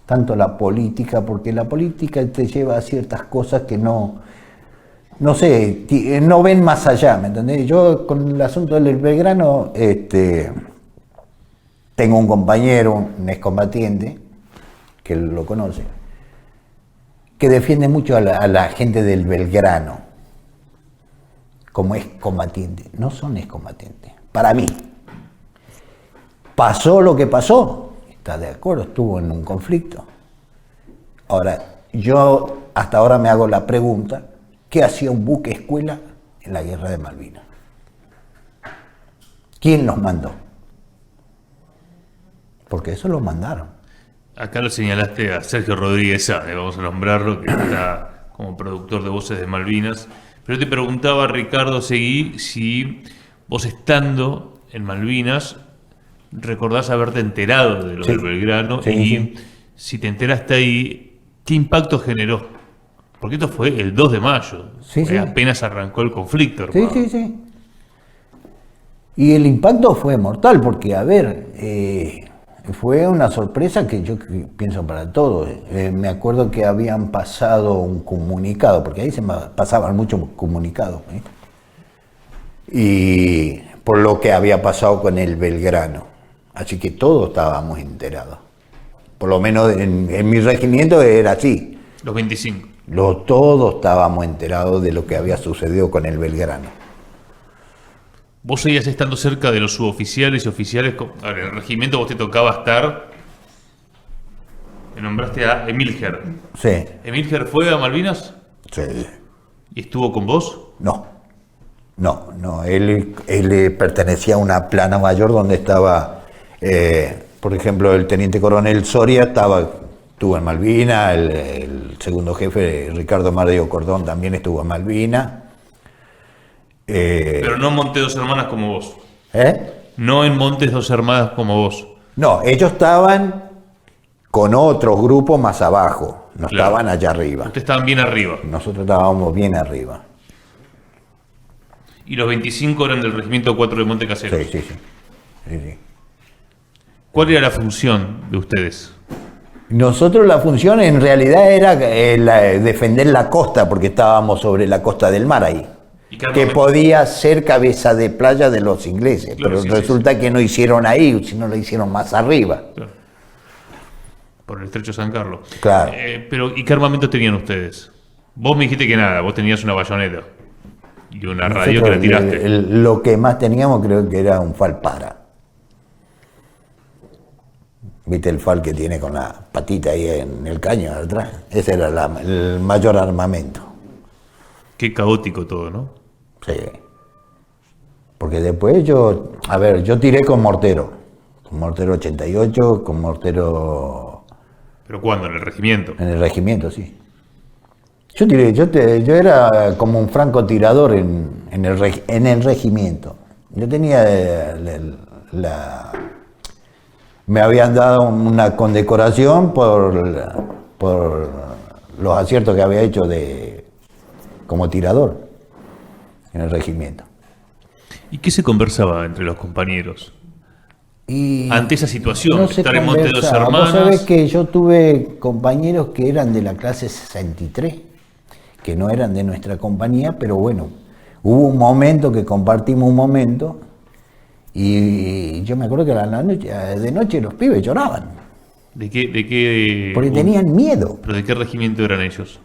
tanto la política, porque la política te lleva a ciertas cosas que no sé, no ven más allá, ¿me entendés? Yo con el asunto del Belgrano, tengo un compañero, un excombatiente, que lo conoce, que defiende mucho a la gente del Belgrano como excombatiente. No son excombatientes, para mí. Pasó lo que pasó, está de acuerdo, estuvo en un conflicto. Ahora, yo hasta ahora me hago la pregunta, ¿qué hacía un buque escuela en la guerra de Malvinas? ¿Quién los mandó? Porque eso lo mandaron. Acá lo señalaste a Sergio Rodríguez Sade, vamos a nombrarlo, que está como productor de Voces de Malvinas. Pero yo te preguntaba, Ricardo Seguí, si vos estando en Malvinas recordás haberte enterado de lo Sí. del Belgrano Sí, y sí. si te enteraste ahí, ¿qué impacto generó? Porque esto fue el 2 de mayo, Sí, sí. apenas arrancó el conflicto. Sí, hermano. sí. Y el impacto fue mortal, porque, a ver, fue una sorpresa que yo pienso para todos. Me acuerdo que habían pasado un comunicado, porque ahí se pasaban muchos comunicados, y por lo que había pasado con el Belgrano. Así que todos estábamos enterados. Por lo menos en mi regimiento era así. Los 25. Todos estábamos enterados de lo que había sucedido con el Belgrano. Vos seguías estando cerca de los suboficiales y oficiales. A ver, en el regimiento vos te tocaba estar. Me nombraste a Emilger. Sí, ¿Emilger fue a Malvinas sí. y estuvo con vos? No. Él pertenecía a una plana mayor donde estaba, por ejemplo, el teniente coronel Soria estuvo en Malvinas, el segundo jefe, Ricardo Mario Cordón, también estuvo en Malvinas. Pero no en Montes Dos Hermanas como vos. ¿Eh? No en Montes Dos Hermanas como vos. No, ellos estaban con otros grupos más abajo, no Claro. estaban allá arriba. Ustedes estaban bien arriba. Nosotros estábamos bien arriba. Y los 25 eran del Regimiento 4 de Monte Caseros. Sí. ¿Cuál era la función de ustedes? Nosotros la función en realidad era defender la costa, porque estábamos sobre la costa del mar ahí, ¿Y qué que armamento? podía ser cabeza de playa de los ingleses, Claro, pero sí, resulta que no hicieron ahí, sino lo hicieron más arriba. Claro. Por el Estrecho de San Carlos. Claro. Pero, ¿y qué armamento tenían ustedes? Vos me dijiste que nada, vos tenías una bayoneta y una radio que la Nosotros, tiraste. lo que más teníamos creo que era un falpara. ¿Viste el fal que tiene con la patita ahí en el caño de atrás? Ese era el mayor armamento. Qué caótico todo, ¿no? Sí. Porque después yo tiré con mortero 88, con mortero ¿Pero cuándo? ¿En el regimiento? en el regimiento, sí. Yo era como un francotirador en el regimiento. Yo tenía me habían dado una condecoración por los aciertos que había hecho como tirador en el regimiento. ¿Y qué se conversaba entre los compañeros? Y Ante esa situación, no se estar en Monte de Dos conversaba. Vos Hermanas. sabés que yo tuve compañeros que eran de la clase 63, que no eran de nuestra compañía, pero bueno, hubo un momento que compartimos un momento y yo me acuerdo que de noche los pibes lloraban, ¿De qué? porque tenían miedo ¿Pero de qué regimiento eran ellos?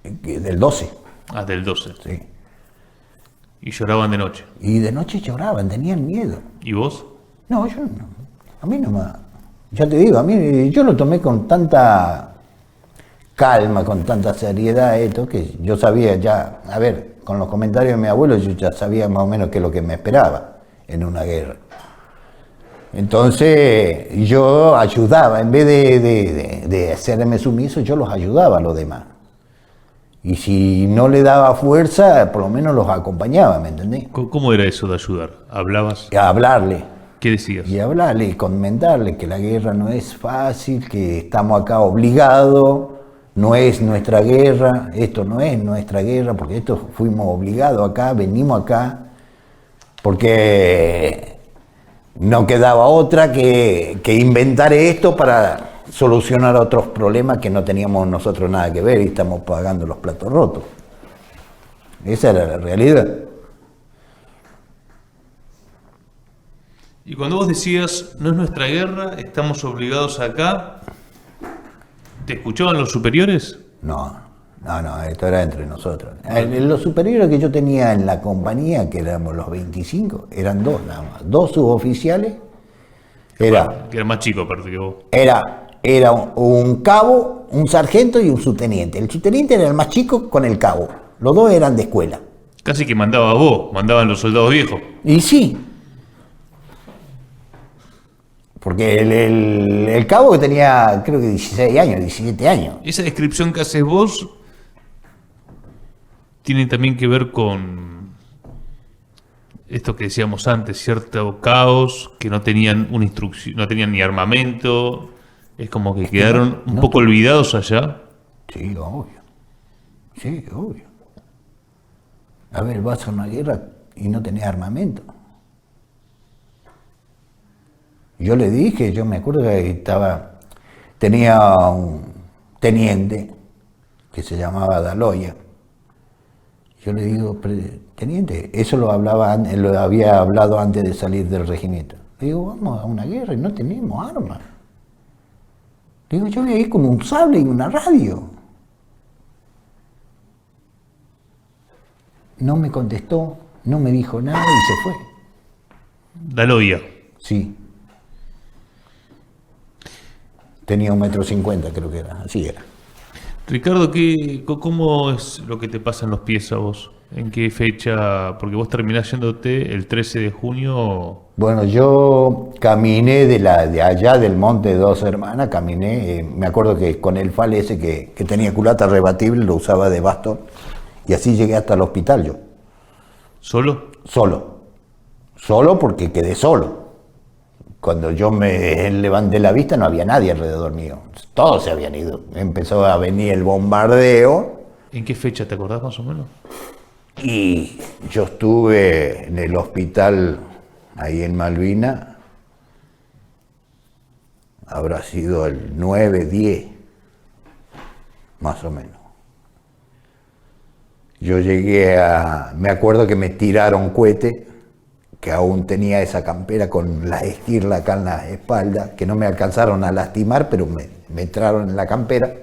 del 12. Ah, del 12. Sí. Y lloraban de noche. Y de noche lloraban, tenían miedo. ¿Y vos? No, yo no. A mí no me... Ya te digo, a mí yo lo tomé con tanta calma, con tanta seriedad esto, que yo sabía ya, a ver, con los comentarios de mi abuelo yo ya sabía más o menos qué es lo que me esperaba en una guerra. Entonces yo ayudaba, en vez de hacerme sumiso, yo los ayudaba a los demás. Y si no le daba fuerza, por lo menos los acompañaba, ¿me entendés? ¿Cómo era eso de ayudar? ¿Hablabas? Y a hablarle. ¿Qué decías? Y hablarle y comentarle que la guerra no es fácil, que estamos acá obligados, no es nuestra guerra, esto no es nuestra guerra, porque esto fuimos obligados acá, venimos acá, porque no quedaba otra que inventar esto para solucionar otros problemas que no teníamos nosotros nada que ver y estamos pagando los platos rotos. Esa era la realidad. Y cuando vos decías, no es nuestra guerra, estamos obligados acá, ¿te escuchaban los superiores? No, esto era entre nosotros. Los superiores que yo tenía en la compañía, que éramos los 25, eran dos nada más, dos suboficiales. Que era más chico aparte que vos. Era un cabo, un sargento y un subteniente. El subteniente era el más chico con el cabo. Los dos eran de escuela. Casi que mandaba vos, mandaban los soldados viejos. Y sí. Porque el cabo que tenía, creo que 16 años, 17 años. Esa descripción que haces vos tiene también que ver con esto que decíamos antes, cierto caos, que no tenían una instrucción, no tenían ni armamento, es como que quedaron un poco olvidados allá. Sí, obvio. Sí, obvio. A ver, vas a una guerra y no tenés armamento. Yo le dije, yo me acuerdo que tenía un teniente que se llamaba Daloya. Yo le digo, teniente, eso lo había hablado antes de salir del regimiento. Le digo, vamos a una guerra y no tenemos armas. Le digo, yo voy a ir con un sable y una radio. No me contestó, no me dijo nada y se fue. Daloya. Sí. Tenía 1,50 m, creo que era, así era. Ricardo, ¿cómo es lo que te pasa en los pies a vos? ¿En qué fecha? Porque vos terminás yéndote el 13 de junio. Bueno, yo caminé de allá del Monte de Dos Hermanas, caminé, me acuerdo que con el fal ese que tenía culata rebatible, lo usaba de bastón, y así llegué hasta el hospital yo. ¿Solo? Solo porque quedé solo. Cuando yo me levanté la vista no había nadie alrededor mío, todos se habían ido. Empezó a venir el bombardeo. ¿En qué fecha te acordás más o menos? Y yo estuve en el hospital ahí en Malvina, habrá sido el 9-10, más o menos. Yo llegué me acuerdo que me tiraron cohete, que aún tenía esa campera con la esquirla acá en la espalda, que no me alcanzaron a lastimar, pero me entraron en la campera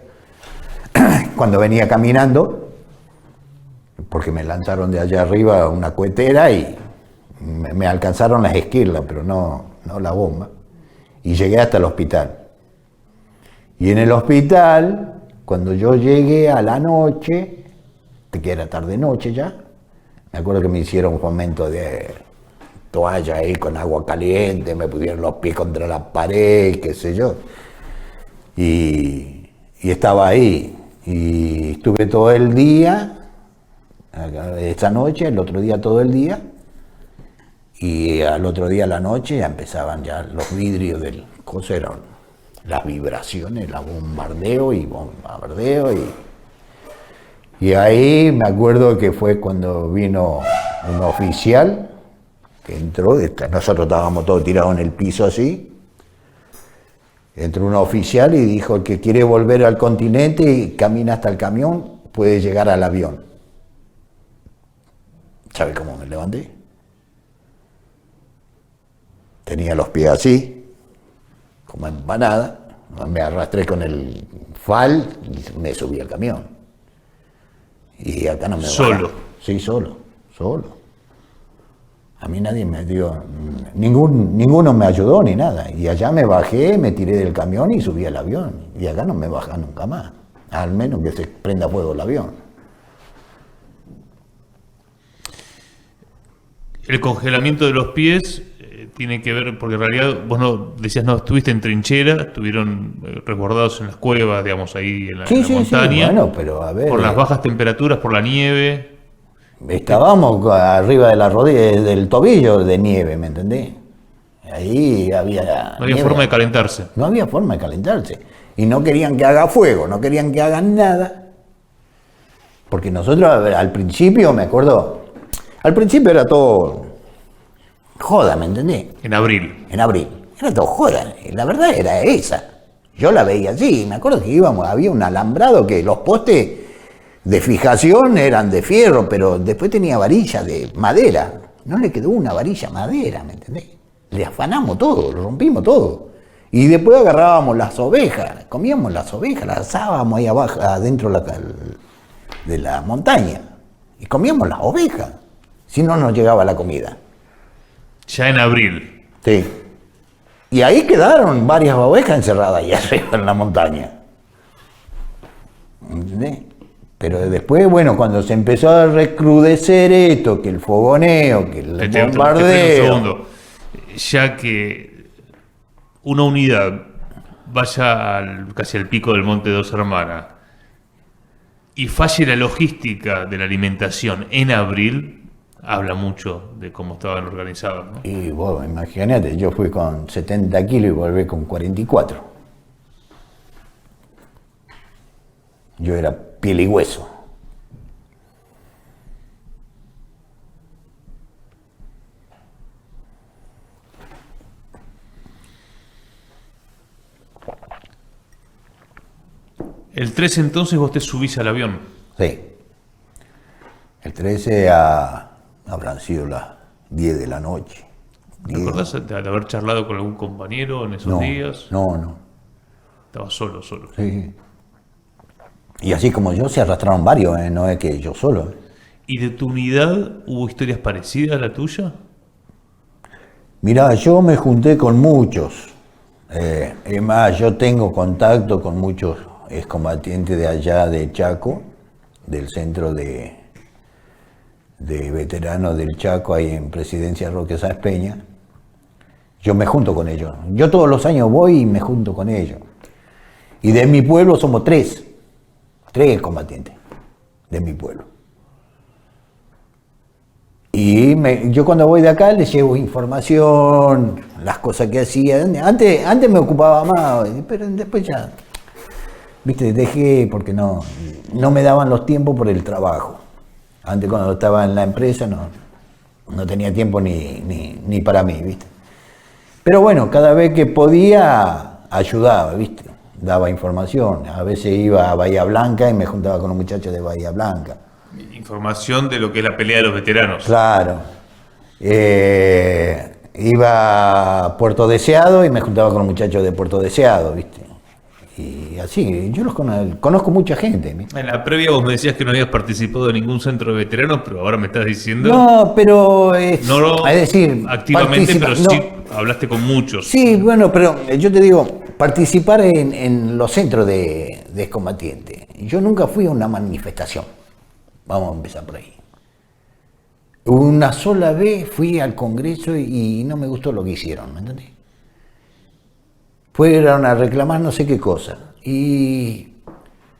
cuando venía caminando, porque me lanzaron de allá arriba una cohetera y me alcanzaron las esquirlas, pero no la bomba. Y llegué hasta el hospital. Y en el hospital, cuando yo llegué a la noche, que era tarde-noche ya, me acuerdo que me hicieron un momento de toalla ahí con agua caliente, me pusieron los pies contra la pared, qué sé yo. Y estaba ahí. Y estuve todo el día, esa noche, el otro día todo el día. Y al otro día a la noche ya empezaban ya los vidrios del coso, eran las vibraciones, la bombardeo. Y ahí me acuerdo que fue cuando vino un oficial que entró, nosotros estábamos todos tirados en el piso así, entró un oficial y dijo, el que quiere volver al continente y camina hasta el camión, puede llegar al avión. ¿Sabe cómo me levanté? Tenía los pies así, como empanada, me arrastré con el fal y me subí al camión. Y acá no me ¿Solo? Sí, solo. A mí nadie me dio, ninguno me ayudó ni nada. Y allá me bajé, me tiré del camión y subí al avión. Y acá no me baja nunca más, al menos que se prenda fuego el avión. El congelamiento de los pies tiene que ver, porque en realidad vos no decías, no, estuviste en trinchera, estuvieron resguardados en las cuevas, digamos, ahí en la montaña. Sí, bueno, pero a ver. Por las bajas temperaturas, por la nieve. Estábamos arriba de la rodilla, del tobillo de nieve, ¿me entendés? Ahí había. No había forma de calentarse. No había forma de calentarse. Y no querían que haga fuego, no querían que hagan nada. Porque nosotros, a ver, al principio, me acuerdo, al principio era todo joda, ¿me entendés? En abril. En abril. Era todo joda. La verdad era esa. Yo la veía así. Me acuerdo que íbamos, había un alambrado que los postes de fijación eran de fierro, pero después tenía varilla de madera. No le quedó una varilla madera, ¿me entendés? Le afanamos todo, lo rompimos todo. Y después agarrábamos las ovejas, comíamos las ovejas, las asábamos ahí abajo, adentro de la montaña. Y comíamos las ovejas, si no nos llegaba la comida. Ya en abril. Sí. Y ahí quedaron varias ovejas encerradas ahí arriba en la montaña. ¿Entendés? Pero después, bueno, cuando se empezó a recrudecer esto, que el fogoneo, que el bombardeo... Un segundo. Ya que una unidad vaya casi al pico del Monte Dos Hermanas y falle la logística de la alimentación en abril, habla mucho de cómo estaban organizados, ¿no? Y vos, imagínate, yo fui con 70 kilos y volví con 44. Yo era piel y hueso. El 13 entonces vos te subís al avión. Sí. El 13 habrán sido las 10 de la noche. ¿Te acordás de haber charlado con algún compañero en esos días? No. Estabas solo. Sí. Y así como yo, se arrastraron varios, no es que yo solo. ¿Y de tu unidad hubo historias parecidas a la tuya? Mirá, yo me junté con muchos. Es más, yo tengo contacto con muchos excombatientes de allá de Chaco, del centro de veteranos del Chaco, ahí en Presidencia Roque Sáenz Peña. Yo me junto con ellos. Yo todos los años voy y me junto con ellos. Y de mi pueblo somos tres combatientes de mi pueblo. Y yo cuando voy de acá les llevo información, las cosas que hacía. Antes me ocupaba más, pero después ya, viste, dejé porque no me daban los tiempos por el trabajo. Antes cuando estaba en la empresa no tenía tiempo ni para mí, viste. Pero bueno, cada vez que podía ayudaba, viste. Daba información. A veces iba a Bahía Blanca y me juntaba con un muchacho de Bahía Blanca. Información de lo que es la pelea de los veteranos. Claro. Iba a Puerto Deseado y me juntaba con un muchacho de Puerto Deseado, ¿viste? Y así, yo los conozco mucha gente. En la previa vos me decías que no habías participado en ningún centro de veteranos, pero ahora me estás diciendo... No, pero... es decir, activamente, pero sí hablaste con muchos. Sí, bueno, pero yo te digo, participar en los centros de excombatientes. Yo nunca fui a una manifestación. Vamos a empezar por ahí. Una sola vez fui al Congreso y no me gustó lo que hicieron, ¿me entendés? Fueron a reclamar no sé qué cosa. Y,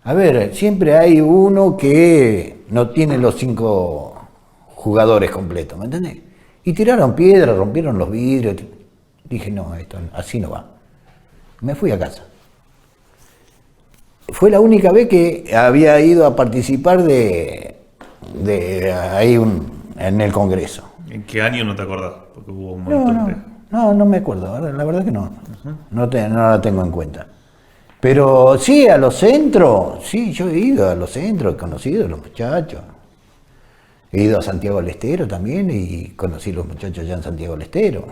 a ver, siempre hay uno que no tiene los 5 jugadores completos, ¿me entendés? Y tiraron piedras, rompieron los vidrios. Dije, no, esto así no va. Me fui a casa. Fue la única vez que había ido a participar de ahí en el Congreso. ¿En qué año no te acordás? Porque hubo un montón no me acuerdo, la verdad que no. No la tengo en cuenta. Pero sí, a los centros, sí, yo he ido a los centros, he conocido a los muchachos. He ido a Santiago del Estero también y conocí a los muchachos allá en Santiago del Estero.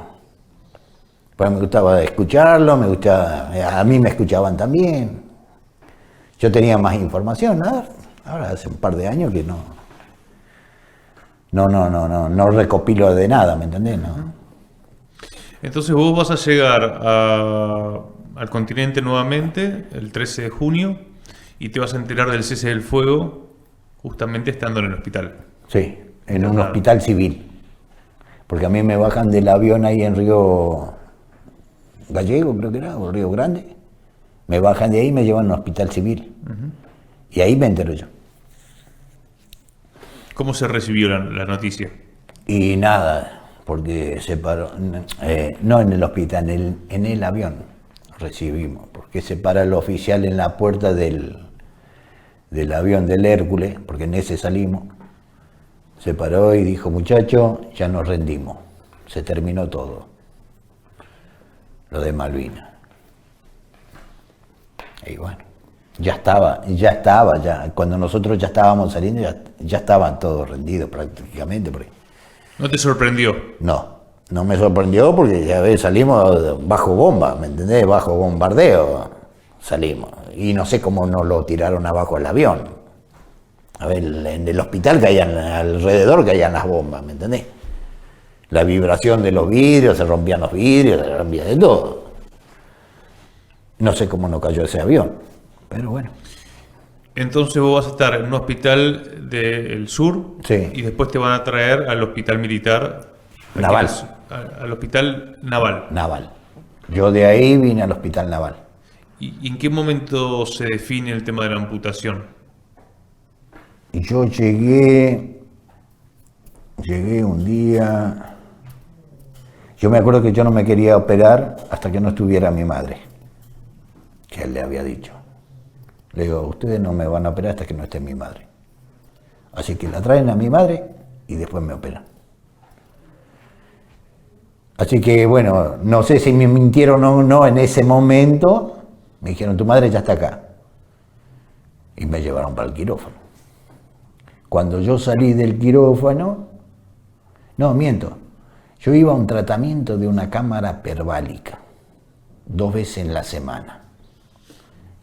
Pues me gustaba escucharlos, a mí me escuchaban también. Yo tenía más información, ¿no? Ahora hace un par de años que no recopilo de nada, ¿me entendés? No. Entonces vos vas a llegar al continente nuevamente el 13 de junio y te vas a enterar del cese del fuego justamente estando en el hospital. Sí, en un hospital civil. Porque a mí me bajan del avión ahí en Río Gallego, creo que era, o Río Grande. Me bajan de ahí y me llevan a un hospital civil. Y ahí me entero yo. ¿Cómo se recibió la noticia? Y nada, porque se paró, no en el hospital, en el avión recibimos, porque se para el oficial en la puerta del avión del Hércules, porque en ese salimos, se paró y dijo, muchachos, ya nos rendimos, se terminó todo, lo de Malvinas. Y bueno, ya estaba, cuando nosotros ya estábamos saliendo, ya estaban todos rendidos prácticamente. Porque ¿No te sorprendió? No me sorprendió porque ya ves, salimos bajo bomba, ¿me entendés? Bajo bombardeo salimos. Y no sé cómo nos lo tiraron abajo el avión. A ver, en el hospital caían, alrededor caían las bombas, ¿me entendés? La vibración de los vidrios, se rompían los vidrios, se rompía de todo. No sé cómo no cayó ese avión, pero bueno. Entonces vos vas a estar en un hospital del sur, sí, y después te van a traer al hospital militar. Naval. Al hospital naval. Naval. Yo de ahí vine al hospital naval. ¿Y en qué momento se define el tema de la amputación? Yo llegué un día. Yo me acuerdo que yo no me quería operar hasta que no estuviera mi madre, que él le había dicho. Le digo, ustedes no me van a operar hasta que no esté mi madre. Así que la traen a mi madre y después me operan. Así que bueno, no sé si me mintieron o no en ese momento. Me dijeron, tu madre ya está acá. Y me llevaron para el quirófano. Cuando yo salí del quirófano, no, miento, yo iba a un tratamiento de una cámara perválica, 2 veces en la semana,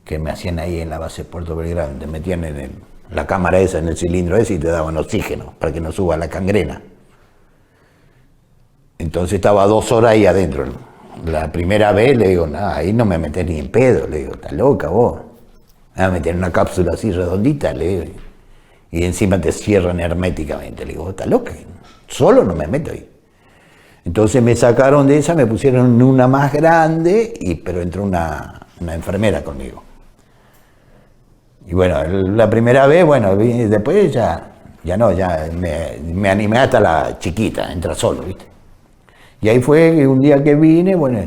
que me hacían ahí en la base Puerto Belgrano, te metían en la cámara esa, en el cilindro ese y te daban oxígeno para que no suba la gangrena. Entonces estaba 2 horas ahí adentro. La primera vez le digo, nada, ahí no me metés ni en pedo, le digo, estás loca vos. Me meter en una cápsula así redondita, le digo, y encima te cierran herméticamente. Le digo, estás loca, solo no me meto ahí. Entonces me sacaron de esa, me pusieron una más grande, pero entró una enfermera conmigo. Y bueno, la primera vez, bueno, después ya me animé hasta la chiquita, entra solo, ¿viste? Y ahí fue que un día que vine, bueno,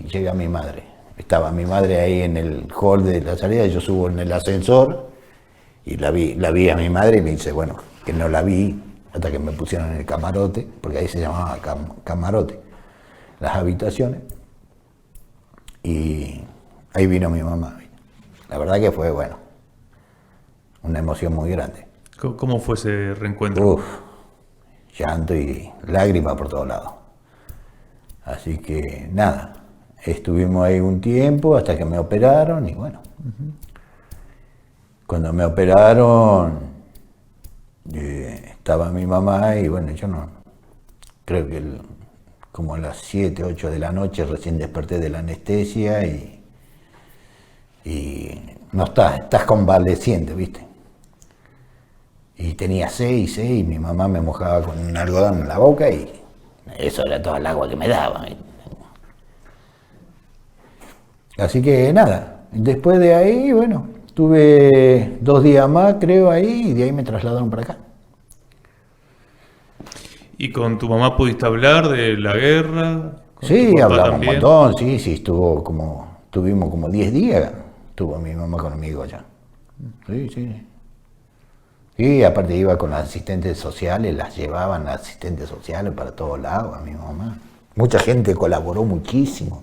llega mi madre. Estaba mi madre ahí en el hall de la salida, yo subo en el ascensor y la vi a mi madre y me dice, bueno, que no la vi hasta que me pusieron en el camarote, porque ahí se llamaba camarote, las habitaciones. Y ahí vino mi mamá. La verdad que fue, bueno, una emoción muy grande. ¿Cómo fue ese reencuentro? Llanto y lágrimas por todos lados. Así que nada, estuvimos ahí un tiempo hasta que me operaron y bueno. Cuando me operaron estaba mi mamá y bueno, yo no, creo que como a las 7, 8 de la noche recién desperté de la anestesia y no estás convaleciente, ¿viste? Y tenía 6 y mi mamá me mojaba con un algodón en la boca y eso era toda el agua que me daba. Así que nada, después de ahí, bueno, tuve 2 días más, creo, ahí, y de ahí me trasladaron para acá. ¿Y con tu mamá pudiste hablar de la guerra? Sí, hablamos un montón, sí, tuvimos como 10 días, estuvo mi mamá conmigo allá. Sí. Y aparte iba con las asistentes sociales, las llevaban las asistentes sociales para todos lados a mi mamá. Mucha gente colaboró muchísimo.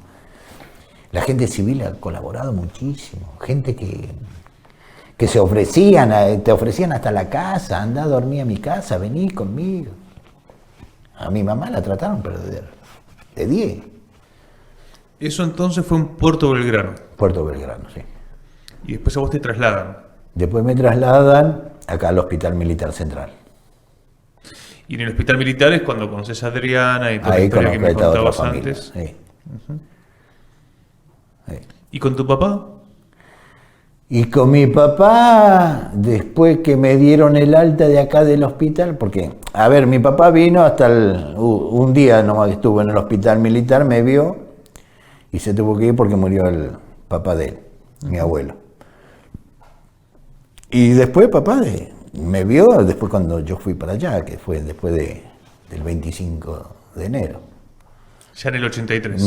La gente civil ha colaborado muchísimo. Gente que se ofrecían, te ofrecían hasta la casa, andá a dormir a mi casa, vení conmigo. A mi mamá la trataron pero de 10. Eso entonces fue en Puerto Belgrano. Puerto Belgrano, sí. Y después a vos te trasladan. Después me trasladan acá al Hospital Militar Central. Y en el hospital militar es cuando conoces a Adriana y toda la Ahí historia que conozco me a esta otra contabas familia. antes. Sí. Sí. ¿Y con tu papá? Y con mi papá, después que me dieron el alta de acá del hospital, porque, a ver, mi papá vino hasta un día nomás estuvo en el hospital militar, me vio y se tuvo que ir porque murió el papá de él, mi abuelo. Y después papá me vio después cuando yo fui para allá, que fue después del 25 de enero. Ya en el 83.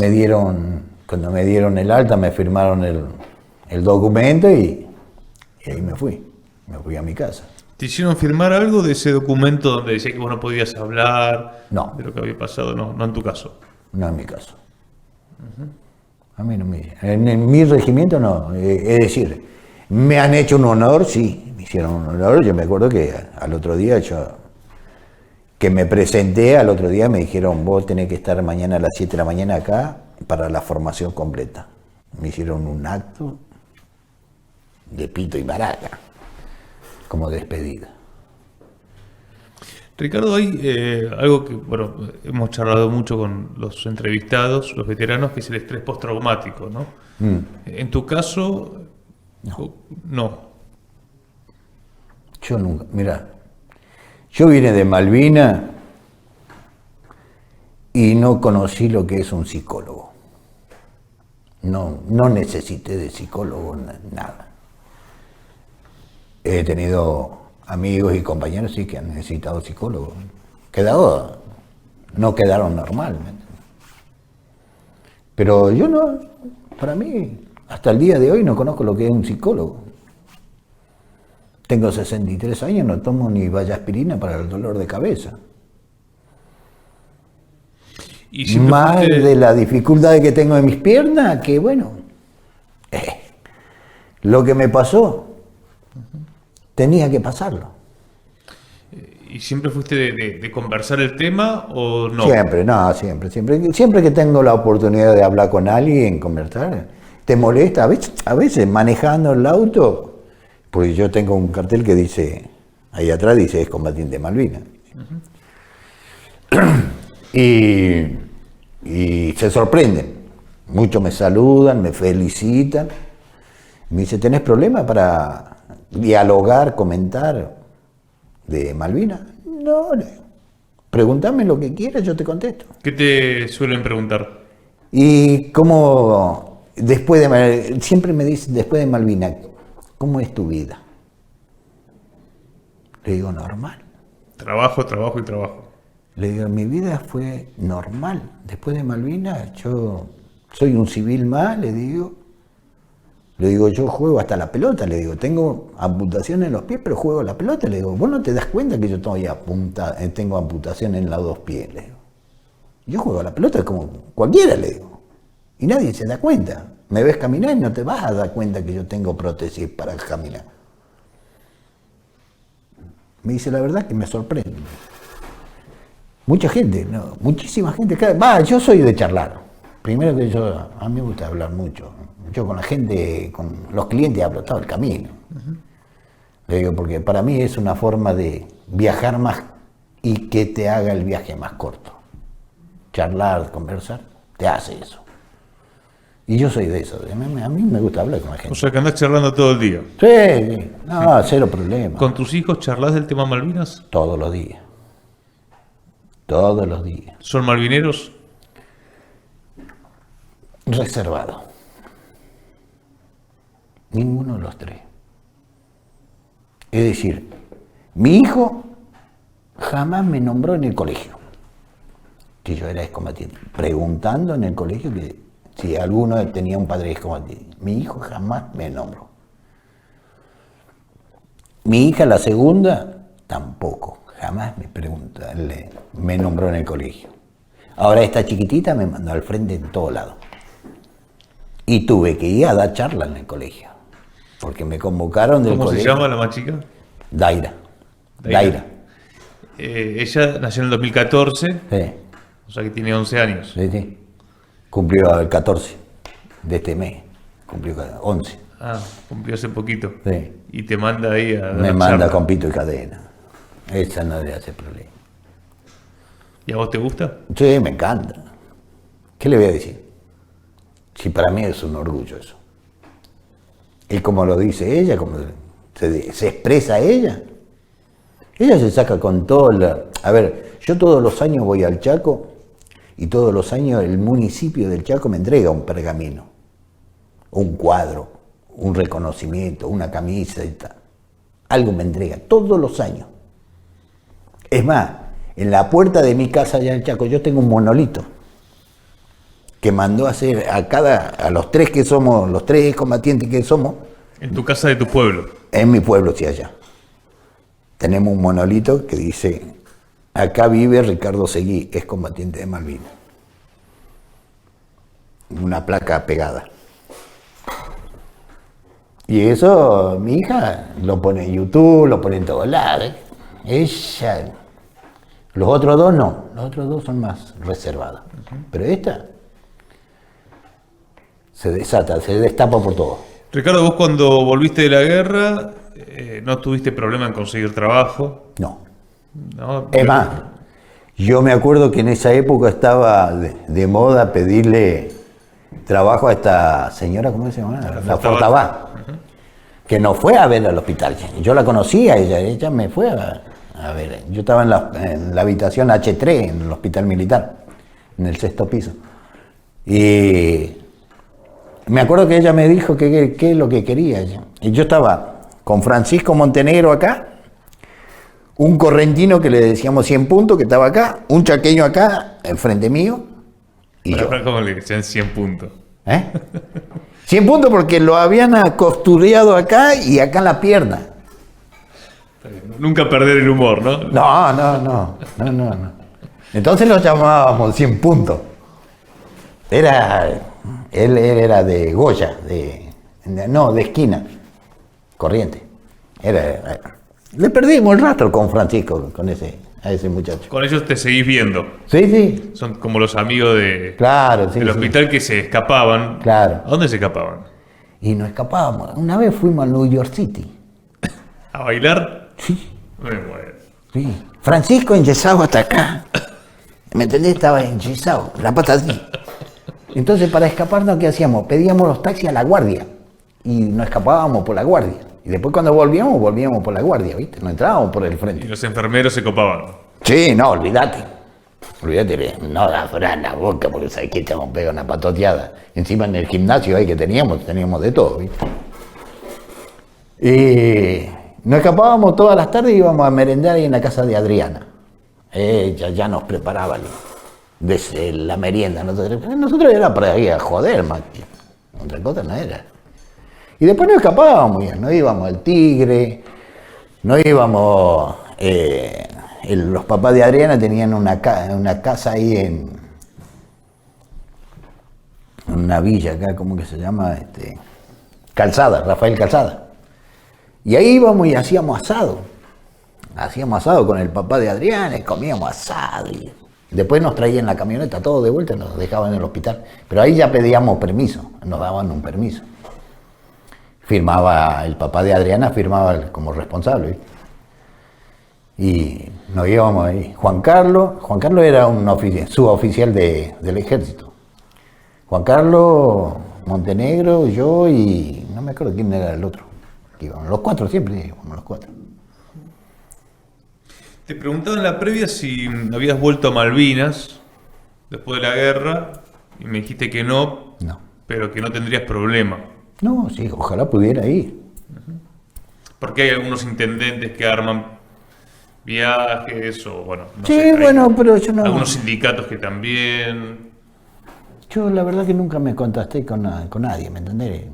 Cuando me dieron el alta, me firmaron el documento y ahí me fui a mi casa. ¿Te hicieron firmar algo de ese documento donde decía que vos no podías hablar No. de lo que había pasado? No, no en tu caso. No en mi caso. A mí no me... En mi regimiento no. Es decir, me han hecho un honor, sí, me hicieron un honor. Yo me acuerdo que al otro día que me presenté, al otro día me dijeron, vos tenés que estar mañana a las 7 de la mañana acá para la formación completa. Me hicieron un acto de pito y maraca, como despedida. Ricardo, hay algo que, bueno, hemos charlado mucho con los entrevistados, los veteranos, que es el estrés postraumático, ¿no? En tu caso, no. Yo nunca, mira, yo vine de Malvinas y no conocí lo que es un psicólogo. No necesité de psicólogo, nada. He tenido amigos y compañeros sí que han necesitado psicólogos. No quedaron normalmente. Pero yo no, para mí, hasta el día de hoy no conozco lo que es un psicólogo. Tengo 63 años, no tomo ni aspirina para el dolor de cabeza. Y Más de la dificultad que tengo en mis piernas, que bueno, lo que me pasó, tenía que pasarlo. ¿Y siempre fuiste de conversar el tema o no? Siempre que tengo la oportunidad de hablar con alguien, conversar, te molesta, a veces manejando el auto, porque yo tengo un cartel que dice, ahí atrás dice, es combatiente de Malvinas. Y se sorprenden, muchos me saludan, me felicitan, me dicen, ¿tenés problemas para dialogar, comentar de Malvinas? No, pregúntame lo que quieras, yo te contesto. ¿Qué te suelen preguntar? Y cómo, siempre me dicen, después de Malvinas, ¿cómo es tu vida? Le digo, normal. Trabajo, trabajo y trabajo. Le digo, mi vida fue normal. Después de Malvinas, yo soy un civil más, le digo. Le digo, yo juego hasta la pelota, le digo, tengo amputación en los pies, pero juego a la pelota, le digo, vos no te das cuenta que yo tengo amputación en los dos pies, le digo. Yo juego a la pelota como cualquiera, le digo. Y nadie se da cuenta. Me ves caminar y no te vas a dar cuenta que yo tengo prótesis para caminar. Me dice, la verdad que me sorprende. Mucha gente, no, muchísima gente. Yo soy de charlar. Primero que a mí me gusta hablar mucho. Yo con la gente, con los clientes hablo todo el camino. Le digo, porque para mí es una forma de viajar más y que te haga el viaje más corto. Charlar, conversar, te hace eso. Y yo soy de eso. A mí me gusta hablar con la gente. O sea que andás charlando todo el día. Sí, no, cero problema. ¿Con tus hijos charlas del tema Malvinas? Todos los días. Todos los días. ¿Son malvineros? Reservado. Ninguno de los tres. Es decir, mi hijo jamás me nombró en el colegio que yo era excombatiente. Preguntando en el colegio que si alguno tenía un padre excombatiente. Mi hijo jamás me nombró. Mi hija, la segunda, tampoco. Jamás me nombró en el colegio. Ahora esta chiquitita me mandó al frente en todo lado. Y tuve que ir a dar charla en el colegio. Porque me convocaron del colegio. ¿Cómo se llama la más chica? Daira. Ella nació en el 2014. Sí. O sea que tiene 11 años. Sí. Cumplió el 14 de este mes. Cumplió 11. Ah, cumplió hace poquito. Sí. Y te manda ahí a dar Me la manda charla. con pito y cadena. Esa no le hace problema. ¿Y a vos te gusta? Sí, me encanta. ¿Qué le voy a decir? Si para mí es un orgullo eso. Y como lo dice ella, como se expresa ella se saca con todo A ver, yo todos los años voy al Chaco y todos los años el municipio del Chaco me entrega un pergamino, un cuadro, un reconocimiento, una camiseta, algo me entrega, todos los años. Es más, en la puerta de mi casa allá en el Chaco yo tengo un monolito que mandó a hacer a los tres que somos, los tres combatientes que somos. En tu casa de tu pueblo. En mi pueblo, sí, allá. Tenemos un monolito que dice, acá vive Ricardo Seguí, es combatiente de Malvinas. Una placa pegada. Y eso mi hija lo pone en YouTube, lo pone en todos lados. Ella, los otros dos no, los otros dos son más reservados. Pero esta se desata, se destapa por todo. Ricardo, vos cuando volviste de la guerra no tuviste problema en conseguir trabajo. No. ¿No? Es más, yo me acuerdo que en esa época estaba de moda pedirle trabajo a esta señora, ¿cómo se llama? La Fortabá, que nos fue a ver al hospital. Yo la conocía, ella me fue a ver. Yo estaba en la habitación H3, en el hospital militar, en el 6º piso. Y me acuerdo que ella me dijo qué es lo que quería ella. Y yo estaba con Francisco Montenegro acá, un correntino que le decíamos 100 puntos, que estaba acá, un chaqueño acá, enfrente mío, y yo. ¿Cómo le decían 100 puntos? 100 puntos porque lo habían costureado acá y acá en la pierna. Nunca perder el humor, ¿no? No. Entonces lo llamábamos 100 puntos. Él era de Goya, de esquina, Corriente. Le perdimos el rastro con Francisco, a ese muchacho. Con ellos te seguís viendo. Sí. Son como los amigos Claro, sí. del hospital que se escapaban. Claro. ¿A dónde se escapaban? Y nos escapábamos. Una vez fuimos a New York City. ¿A bailar? Sí. Me muero. Sí. Francisco enyesado hasta acá. ¿Me entendés? Estaba enyesado, la pata así. Entonces, para escaparnos, ¿qué hacíamos? Pedíamos los taxis a La Guardia. Y nos escapábamos por La Guardia. Y después cuando volvíamos por La Guardia, ¿viste? No entrábamos por el frente. Y los enfermeros se copaban. Sí, no, olvídate, no da fuera la boca porque sabes que te hemos pegado una patoteada. Encima en el gimnasio ahí que teníamos de todo, ¿viste? Y nos escapábamos todas las tardes y íbamos a merendar ahí en la casa de Adriana. Ella ya nos preparaba desde la merienda. Nosotros era para ir a joder, más que otra cosa no era. Y después nos escapábamos, ya, no íbamos al Tigre, no íbamos. Los papás de Adriana tenían una casa ahí en una villa acá, ¿cómo que se llama? Calzada, Rafael Calzada. Y ahí íbamos y hacíamos asado. Hacíamos asado con el papá de Adriana, y comíamos asado. Y después nos traían la camioneta todo de vuelta y nos dejaban en el hospital. Pero ahí ya pedíamos permiso, nos daban un permiso. Firmaba, el papá de Adriana firmaba como responsable, ¿viste? Y nos íbamos ahí. Juan Carlos era un suboficial del ejército. Juan Carlos, Montenegro, yo y no me acuerdo quién era el otro. Íbamos los cuatro, siempre íbamos los cuatro. Te preguntaba en la previa si habías vuelto a Malvinas después de la guerra y me dijiste que no, pero que no tendrías problema. No, sí, ojalá pudiera ir. Porque hay algunos intendentes que arman viajes o bueno, no sí, sé, bueno, pero yo no. Algunos sindicatos que también. Yo la verdad que nunca me contacté con nadie, ¿me entendés?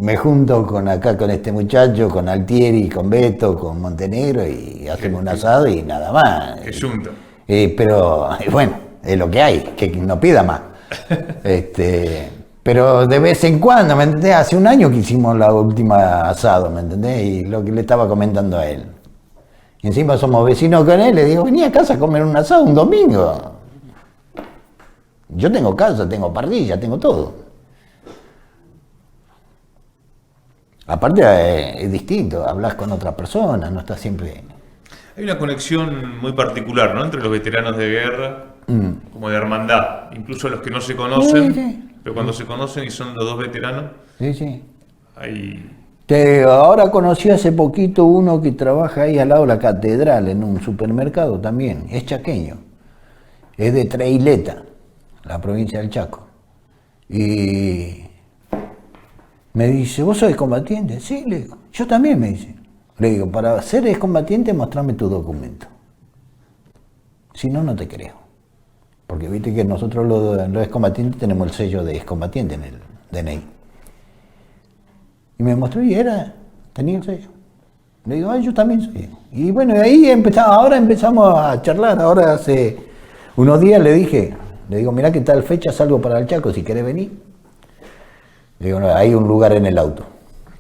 Me junto con este muchacho, con Altieri, con Beto, con Montenegro y hacemos un asado y nada más. Que junta. Pero bueno, es lo que hay, que no pida más. Pero de vez en cuando, ¿me entendés? Hace un año que hicimos la última asado, ¿me entendés? Y lo que le estaba comentando a él. Y encima somos vecinos con él, le digo, vení a casa a comer un asado un domingo. Yo tengo casa, tengo parrilla, tengo todo. Aparte es distinto, hablas con otra persona, no estás siempre Hay una conexión muy particular, ¿no? Entre los veteranos de guerra, como de hermandad. Incluso los que no se conocen, Sí. pero cuando se conocen y son los dos veteranos, Sí. hay... Ahora conocí hace poquito uno que trabaja ahí al lado de la catedral, en un supermercado también. Es chaqueño. Es de Traileta, la provincia del Chaco. Y me dice, ¿vos sos excombatiente? Sí, le digo. Yo también, me dice. Le digo, para ser excombatiente, mostrame tu documento. Si no, no te creo. Porque viste que nosotros los excombatientes tenemos el sello de excombatiente en el DNI. Y me mostró y tenía el sello. Le digo, yo también soy. Y bueno, ahí ahora empezamos a charlar. Ahora hace unos días le digo, mirá que tal fecha salgo para el Chaco, si querés venir. Le digo, no, hay un lugar en el auto.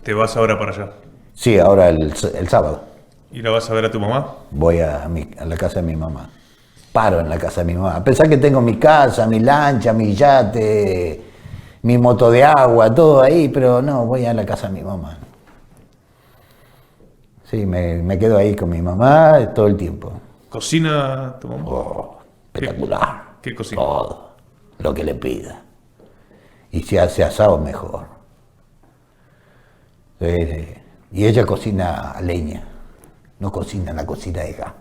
¿Te vas ahora para allá? Sí, ahora el sábado. ¿Y la vas a ver a tu mamá? Voy a la casa de mi mamá. Paro en la casa de mi mamá. A pesar que tengo mi casa, mi lancha, mi yate, mi moto de agua, todo ahí, pero no, voy a la casa de mi mamá. Sí, me quedo ahí con mi mamá todo el tiempo. ¿Cocina tu mamá? Oh, espectacular. ¿Qué cocina? Todo, lo que le pida. Y si hace asado, mejor. Y ella cocina a leña, no cocina en la cocina de gas.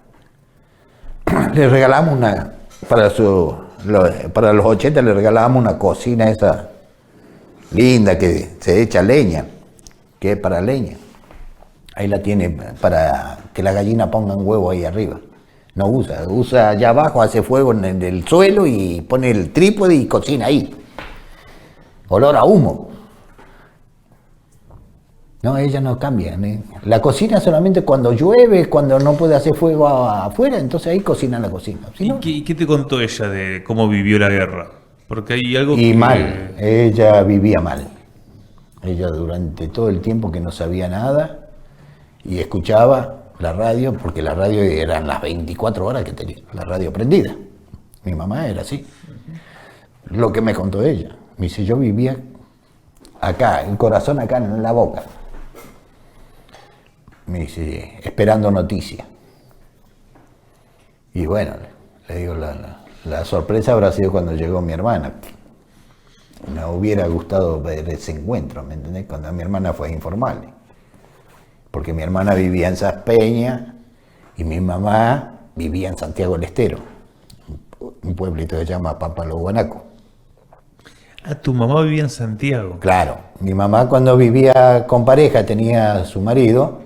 Le regalamos para los 80 le regalamos una cocina esa linda que se echa leña, que es para leña. Ahí la tiene para que la gallina pongan huevo ahí arriba. No usa allá abajo, hace fuego en el suelo y pone el trípode y cocina ahí. Olor a humo. No, ella no cambia. La cocina solamente cuando llueve, cuando no puede hacer fuego afuera, entonces ahí cocina en la cocina. Si no, ¿Y qué te contó ella de cómo vivió la guerra? Porque hay algo y que... mal, ella vivía mal. Ella durante todo el tiempo que no sabía nada y escuchaba la radio, porque la radio eran las 24 horas que tenía la radio prendida. Mi mamá era así. Lo que me contó ella. Me dice, yo vivía acá, el corazón acá en la boca. Me dice, esperando noticias. Y bueno, le digo, la sorpresa habrá sido cuando llegó mi hermana. Me hubiera gustado ver ese encuentro, ¿me entendés? Cuando mi hermana fue a informarle. Porque mi hermana vivía en Saspeña y mi mamá vivía en Santiago del Estero, un pueblito que se llama Pampalo Guanaco. Ah, tu mamá vivía en Santiago. Claro, mi mamá cuando vivía con pareja, tenía su marido,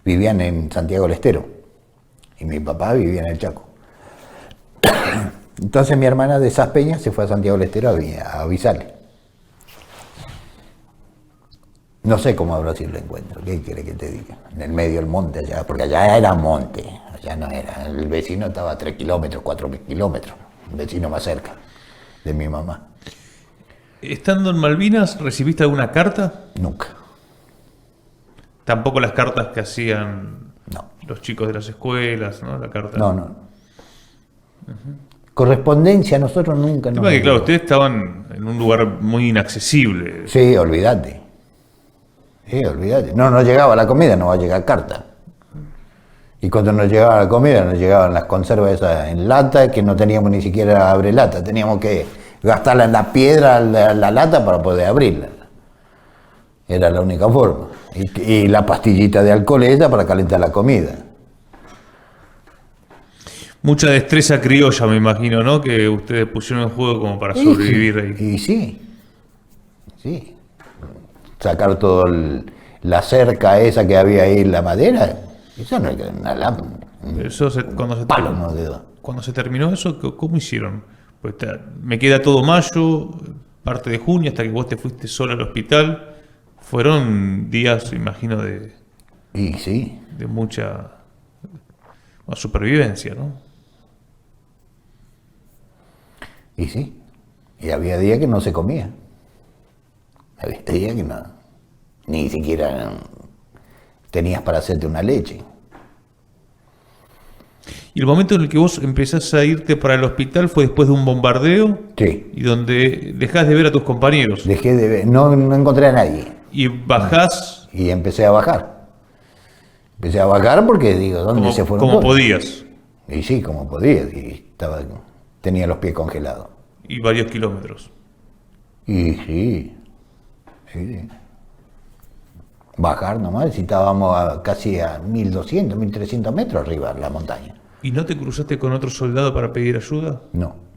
vivían en Santiago del Estero y mi papá vivía en el Chaco. Entonces mi hermana de Saspeña se fue a Santiago del Estero a avisarle. No sé cómo habrá sido el encuentro, ¿qué quiere que te diga? En el medio del monte allá, porque allá era monte, allá no era. El vecino estaba a 3 kilómetros, 4 kilómetros, el vecino más cerca de mi mamá. Estando en Malvinas, ¿recibiste alguna carta? Nunca. Tampoco las cartas que hacían No. los chicos de las escuelas, ¿no? La carta. No. Correspondencia nosotros nunca El nos... tema es que, claro, ustedes estaban en un lugar muy inaccesible. Sí, olvídate. Sí, olvídate. No llegaba la comida, no va a llegar carta. Y cuando nos llegaba la comida, nos llegaban las conservas esas en lata, que no teníamos ni siquiera abrelata. Teníamos que gastarla en la piedra, la lata, para poder abrirla. Era la única forma. Y la pastillita de alcohol esa para calentar la comida. Mucha destreza criolla, me imagino, ¿no? Que ustedes pusieron en juego como para sobrevivir ahí. Y sí. Sacar todo la cerca esa que había ahí en la madera, eso no es una lámpara. Eso cuando se terminó eso, ¿cómo hicieron? Pues me queda todo mayo, parte de junio, hasta que vos te fuiste sola al hospital. Fueron días, imagino, de mucha supervivencia, ¿no? Y sí. Y había días que no se comía. Había días que no, ni siquiera tenías para hacerte una leche. ¿Y el momento en el que vos empezás a irte para el hospital fue después de un bombardeo? Sí. Y donde dejás de ver a tus compañeros. Dejé de ver, no encontré a nadie. Y bajás. Y empecé a bajar. Empecé a bajar porque digo, ¿dónde Como, se fueron como todos? podías. Y sí, como podía, tenía los pies congelados. Y varios kilómetros. Y sí. Bajar nomás, si estábamos casi a 1200, 1300 metros arriba de la montaña. ¿Y no te cruzaste con otro soldado para pedir ayuda? No.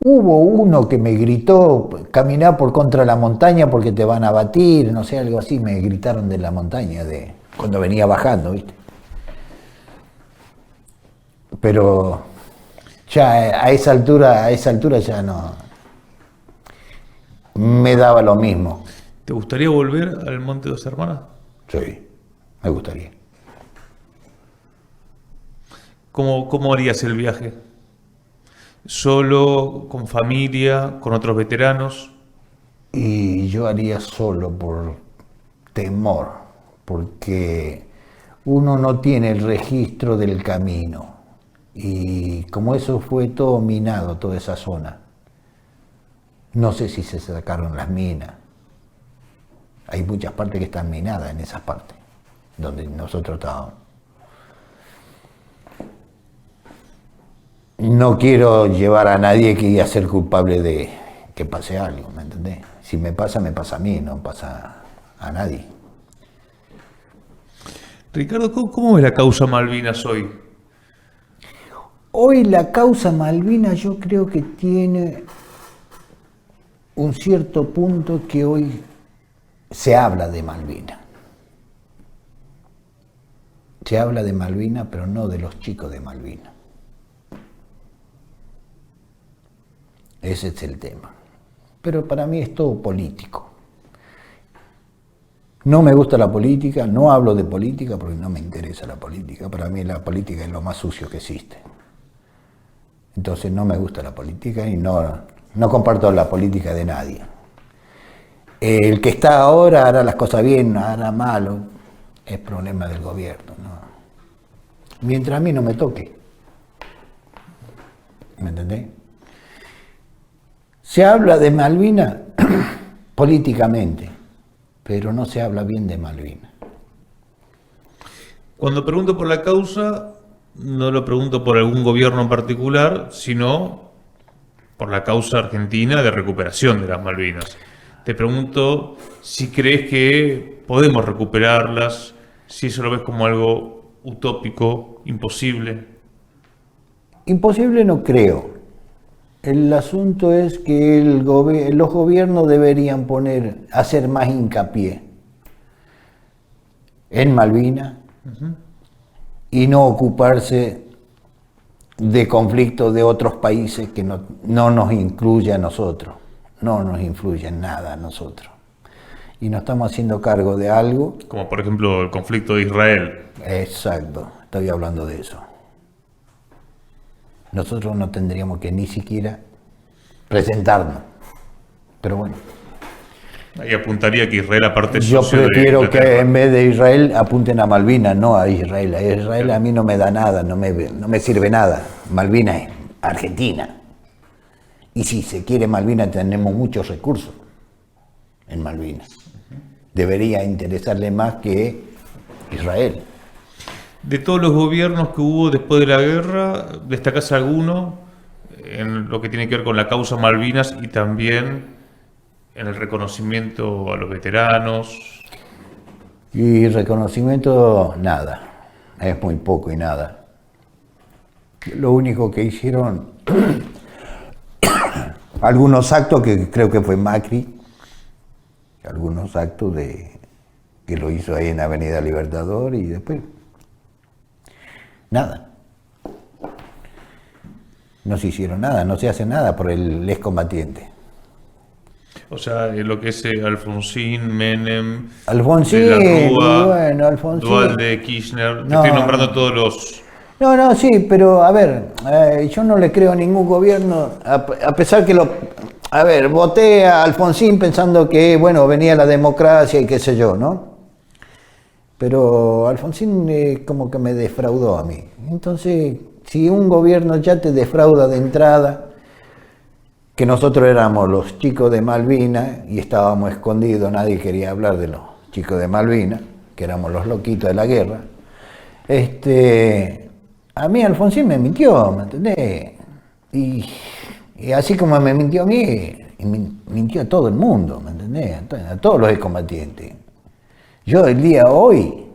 Hubo uno que me gritó, caminá por contra de la montaña porque te van a batir, no sé, algo así, me gritaron de la montaña, cuando venía bajando, ¿viste? Pero ya a esa altura ya no, me daba lo mismo. ¿Te gustaría volver al Monte Dos Hermanas? Sí, me gustaría. ¿Cómo harías el viaje? ¿Solo, con familia, con otros veteranos? Y yo haría solo por temor, porque uno no tiene el registro del camino. Y como eso fue todo minado, toda esa zona, no sé si se sacaron las minas. Hay muchas partes que están minadas en esas partes, donde nosotros estábamos. No quiero llevar a nadie que iba a ser culpable de que pase algo, ¿me entendés? Si me pasa a mí, no pasa a nadie. Ricardo, ¿cómo es la causa Malvinas hoy? Hoy la causa Malvinas yo creo que tiene un cierto punto que hoy se habla de Malvinas. Se habla de Malvinas, pero no de los chicos de Malvinas. Ese es el tema. Pero para mí es todo político. No me gusta la política, no hablo de política porque no me interesa la política. Para mí la política es lo más sucio que existe. Entonces no me gusta la política y no comparto la política de nadie. El que está ahora hará las cosas bien, hará malo, es problema del gobierno, ¿no? Mientras a mí no me toque. ¿Me entendés? Se habla de Malvinas políticamente, pero no se habla bien de Malvinas. Cuando pregunto por la causa, no lo pregunto por algún gobierno en particular, sino por la causa argentina de recuperación de las Malvinas. Te pregunto si crees que podemos recuperarlas, si eso lo ves como algo utópico, imposible. Imposible no creo. El asunto es que los gobiernos deberían hacer más hincapié en Malvinas y no ocuparse de conflictos de otros países que no nos incluye a nosotros, no nos influye en nada a nosotros. Y nos estamos haciendo cargo de algo. Como por ejemplo el conflicto de Israel. Exacto, estoy hablando de eso. Nosotros no tendríamos que ni siquiera presentarnos. Pero bueno. Ahí apuntaría que Israel aparte Yo prefiero que en vez de Israel apunten a Malvinas, no a Israel. A Israel a mí no me da nada, no me sirve nada. Malvinas es Argentina. Y si se quiere Malvinas tenemos muchos recursos en Malvinas. Debería interesarle más que Israel. De todos los gobiernos que hubo después de la guerra, ¿destacás alguno en lo que tiene que ver con la causa Malvinas y también en el reconocimiento a los veteranos? Y reconocimiento, nada. Es muy poco y nada. Lo único que hicieron, algunos actos que creo que fue Macri, algunos actos que lo hizo ahí en Avenida Libertador y después nada. No se hicieron nada, no se hace nada por el excombatiente. O sea, lo que es Alfonsín, Menem, Alfonsín, de la Rúa, bueno, Alfonsín. Duhalde, Kirchner, te No, estoy nombrando todos los... No, sí, pero a ver, yo no le creo a ningún gobierno, a pesar que voté a Alfonsín pensando que, bueno, venía la democracia y qué sé yo, ¿no? Pero Alfonsín como que me defraudó a mí. Entonces, si un gobierno ya te defrauda de entrada, que nosotros éramos los chicos de Malvinas y estábamos escondidos, nadie quería hablar de los chicos de Malvinas, que éramos los loquitos de la guerra, a mí Alfonsín me mintió, ¿me entendés? Y así como me mintió a mí, mintió a todo el mundo, ¿me entendés? A todos los excombatientes. Yo el día hoy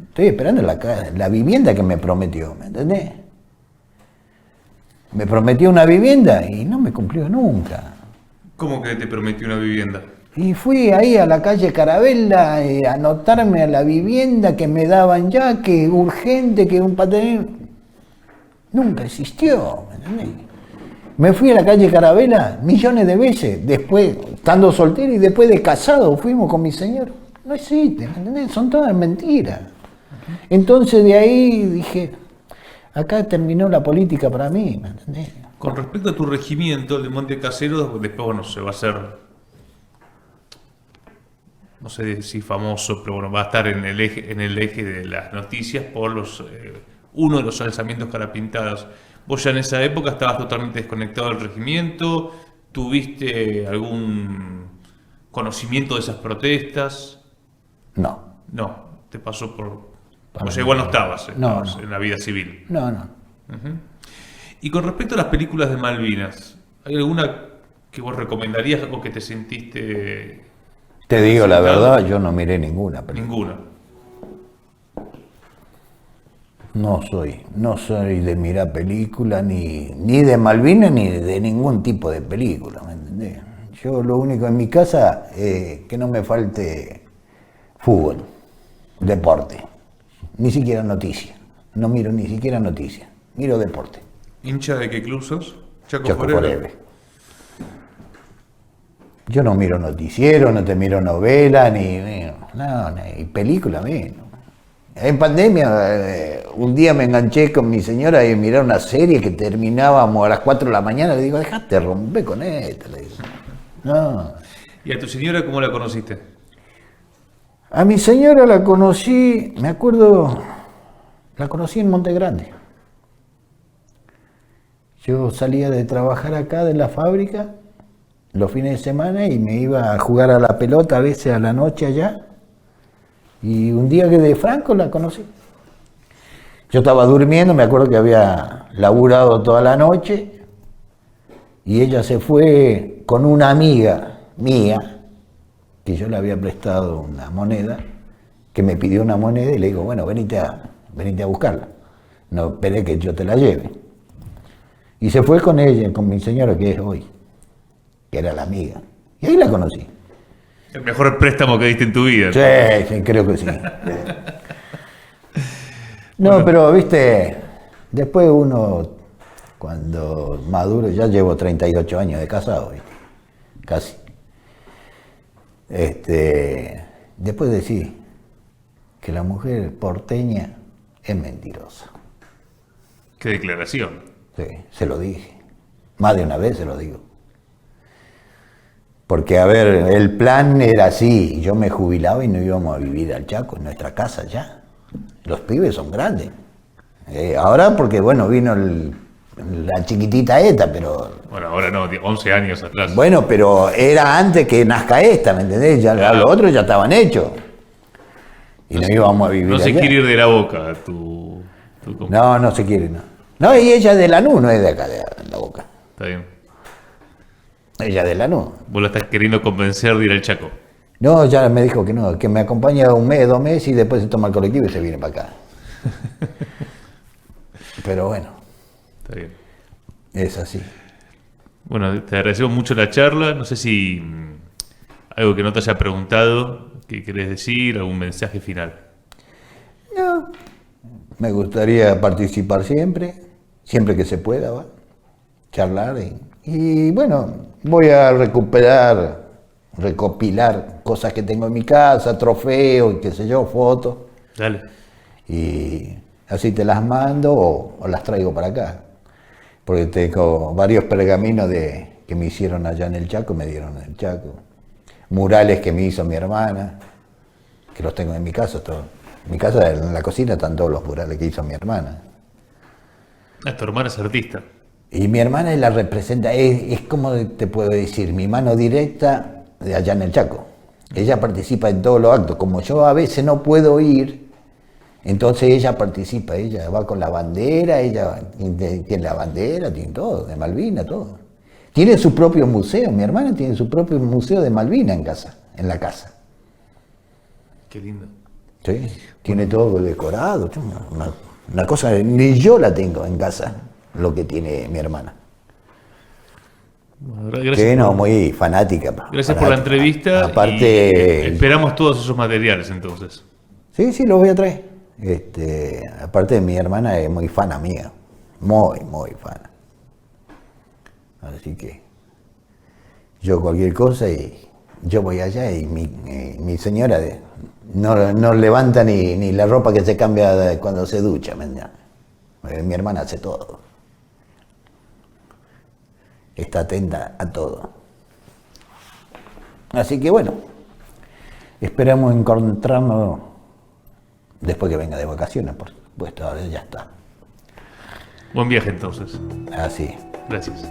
estoy esperando la vivienda que me prometió, ¿me entendés? Me prometió una vivienda y no me cumplió nunca. ¿Cómo que te prometió una vivienda? Y fui ahí a la calle Carabela a anotarme a la vivienda que me daban ya, que urgente, que un patén. Nunca existió, ¿me entendés? Me fui a la calle Carabela millones de veces, después, estando soltero y después de casado, fuimos con mi señor. No existe, ¿me entendés? Son todas mentiras. Entonces de ahí dije, acá terminó la política para mí, ¿me entendés? Con respecto a tu regimiento, el de Monte Casero, después, bueno, se va a hacer, no sé si famoso, pero bueno, va a estar en el eje de las noticias por uno de los alzamientos carapintadas. ¿Vos ya en esa época estabas totalmente desconectado del regimiento? ¿Tuviste algún conocimiento de esas protestas? No. No, te pasó por... O sea, igual no estabas en la vida civil. No. Uh-huh. Y con respecto a las películas de Malvinas, ¿hay alguna que vos recomendarías o que te sentiste... Te digo la verdad, yo no miré ninguna película. Ninguna. No soy de mirar películas, ni de Malvinas, ni de ningún tipo de película, ¿me entendés? Yo lo único en mi casa, que no me falte fútbol, deporte, ni siquiera noticias. No miro ni siquiera noticias, miro deporte. ¿Hincha de qué club sos? Chaco Forever. Yo no miro noticiero, no te miro novela, ni película menos. En pandemia, un día me enganché con mi señora y mirar una serie que terminábamos a las 4 de la mañana. Le digo, dejate romper con esta. Le digo, no. ¿Y a tu señora cómo la conociste? A mi señora la conocí, me acuerdo, la conocí en Monte Grande. Yo salía de trabajar acá de la fábrica los fines de semana y me iba a jugar a la pelota a veces a la noche allá. Y un día que de Franco la conocí. Yo estaba durmiendo, me acuerdo que había laburado toda la noche y ella se fue con una amiga mía, que yo le había prestado una moneda, que me pidió una moneda y le digo, bueno, venite a buscarla. No esperé que yo te la lleve. Y se fue con ella, con mi señora que es hoy, que era la amiga. Y ahí la conocí. El mejor préstamo que diste en tu vida. Sí, creo que sí. No, bueno. Pero viste, después uno, cuando maduro, ya llevo 38 años de casado, ¿viste? Casi. Después decís que la mujer porteña es mentirosa. ¿Qué declaración? Sí, se lo dije. Más de una vez se lo digo. Porque, a ver, el plan era así, yo me jubilaba y no íbamos a vivir al Chaco, en nuestra casa ya. Los pibes son grandes. Ahora porque, bueno, vino la chiquitita esta, pero... Bueno, ahora no, 11 años atrás. Bueno, pero era antes que nazca esta, ¿me entendés? Ya claro. Los otros ya estaban hechos. Y no íbamos a vivir No allá. se quiere ir de la boca tu No se quiere, no. No, y ella es de Lanús, no es de acá, de la boca. Está bien. Ella de Lanús. Vos la estás queriendo convencer de ir al Chaco. No, ya me dijo que no, que me acompaña un mes, 2 meses y después se toma el colectivo y se viene para acá. Pero bueno. Está bien. Es así. Bueno, te agradecemos mucho la charla. No sé si algo que no te haya preguntado, que querés decir, algún mensaje final. No. Me gustaría participar siempre que se pueda, ¿va? Charlar y bueno, voy a recopilar cosas que tengo en mi casa, trofeos, qué sé yo, fotos. Dale. Y así te las mando o las traigo para acá. Porque tengo varios pergaminos que me hicieron allá en el Chaco, me dieron en el Chaco. Murales que me hizo mi hermana, que los tengo en mi casa. En mi casa, en la cocina, están todos los murales que hizo mi hermana. Tu hermana es artista. Y mi hermana la representa, es como te puedo decir, mi mano directa de allá en el Chaco. Ella participa en todos los actos. Como yo a veces no puedo ir, entonces ella participa. Ella va con la bandera, ella tiene la bandera, tiene todo, de Malvinas, todo. Tiene su propio museo. Mi hermana tiene su propio museo de Malvinas en la casa. Qué lindo. Sí, tiene todo decorado. Una cosa, ni yo la tengo en casa, lo que tiene mi hermana. Bueno, gracias Que no, muy fanática. Gracias por la entrevista. Aparte, esperamos todos esos materiales entonces. sí, los voy a traer. Aparte, mi hermana es muy fan mía. Muy fan. Así que yo cualquier cosa y yo voy allá y mi señora no levanta ni la ropa que se cambia cuando se ducha. Mi hermana hace todo. Está atenta a todo. Así que bueno, esperamos encontrarnos después que venga de vacaciones, por supuesto, ahora ya está. Buen viaje entonces. Así. Gracias.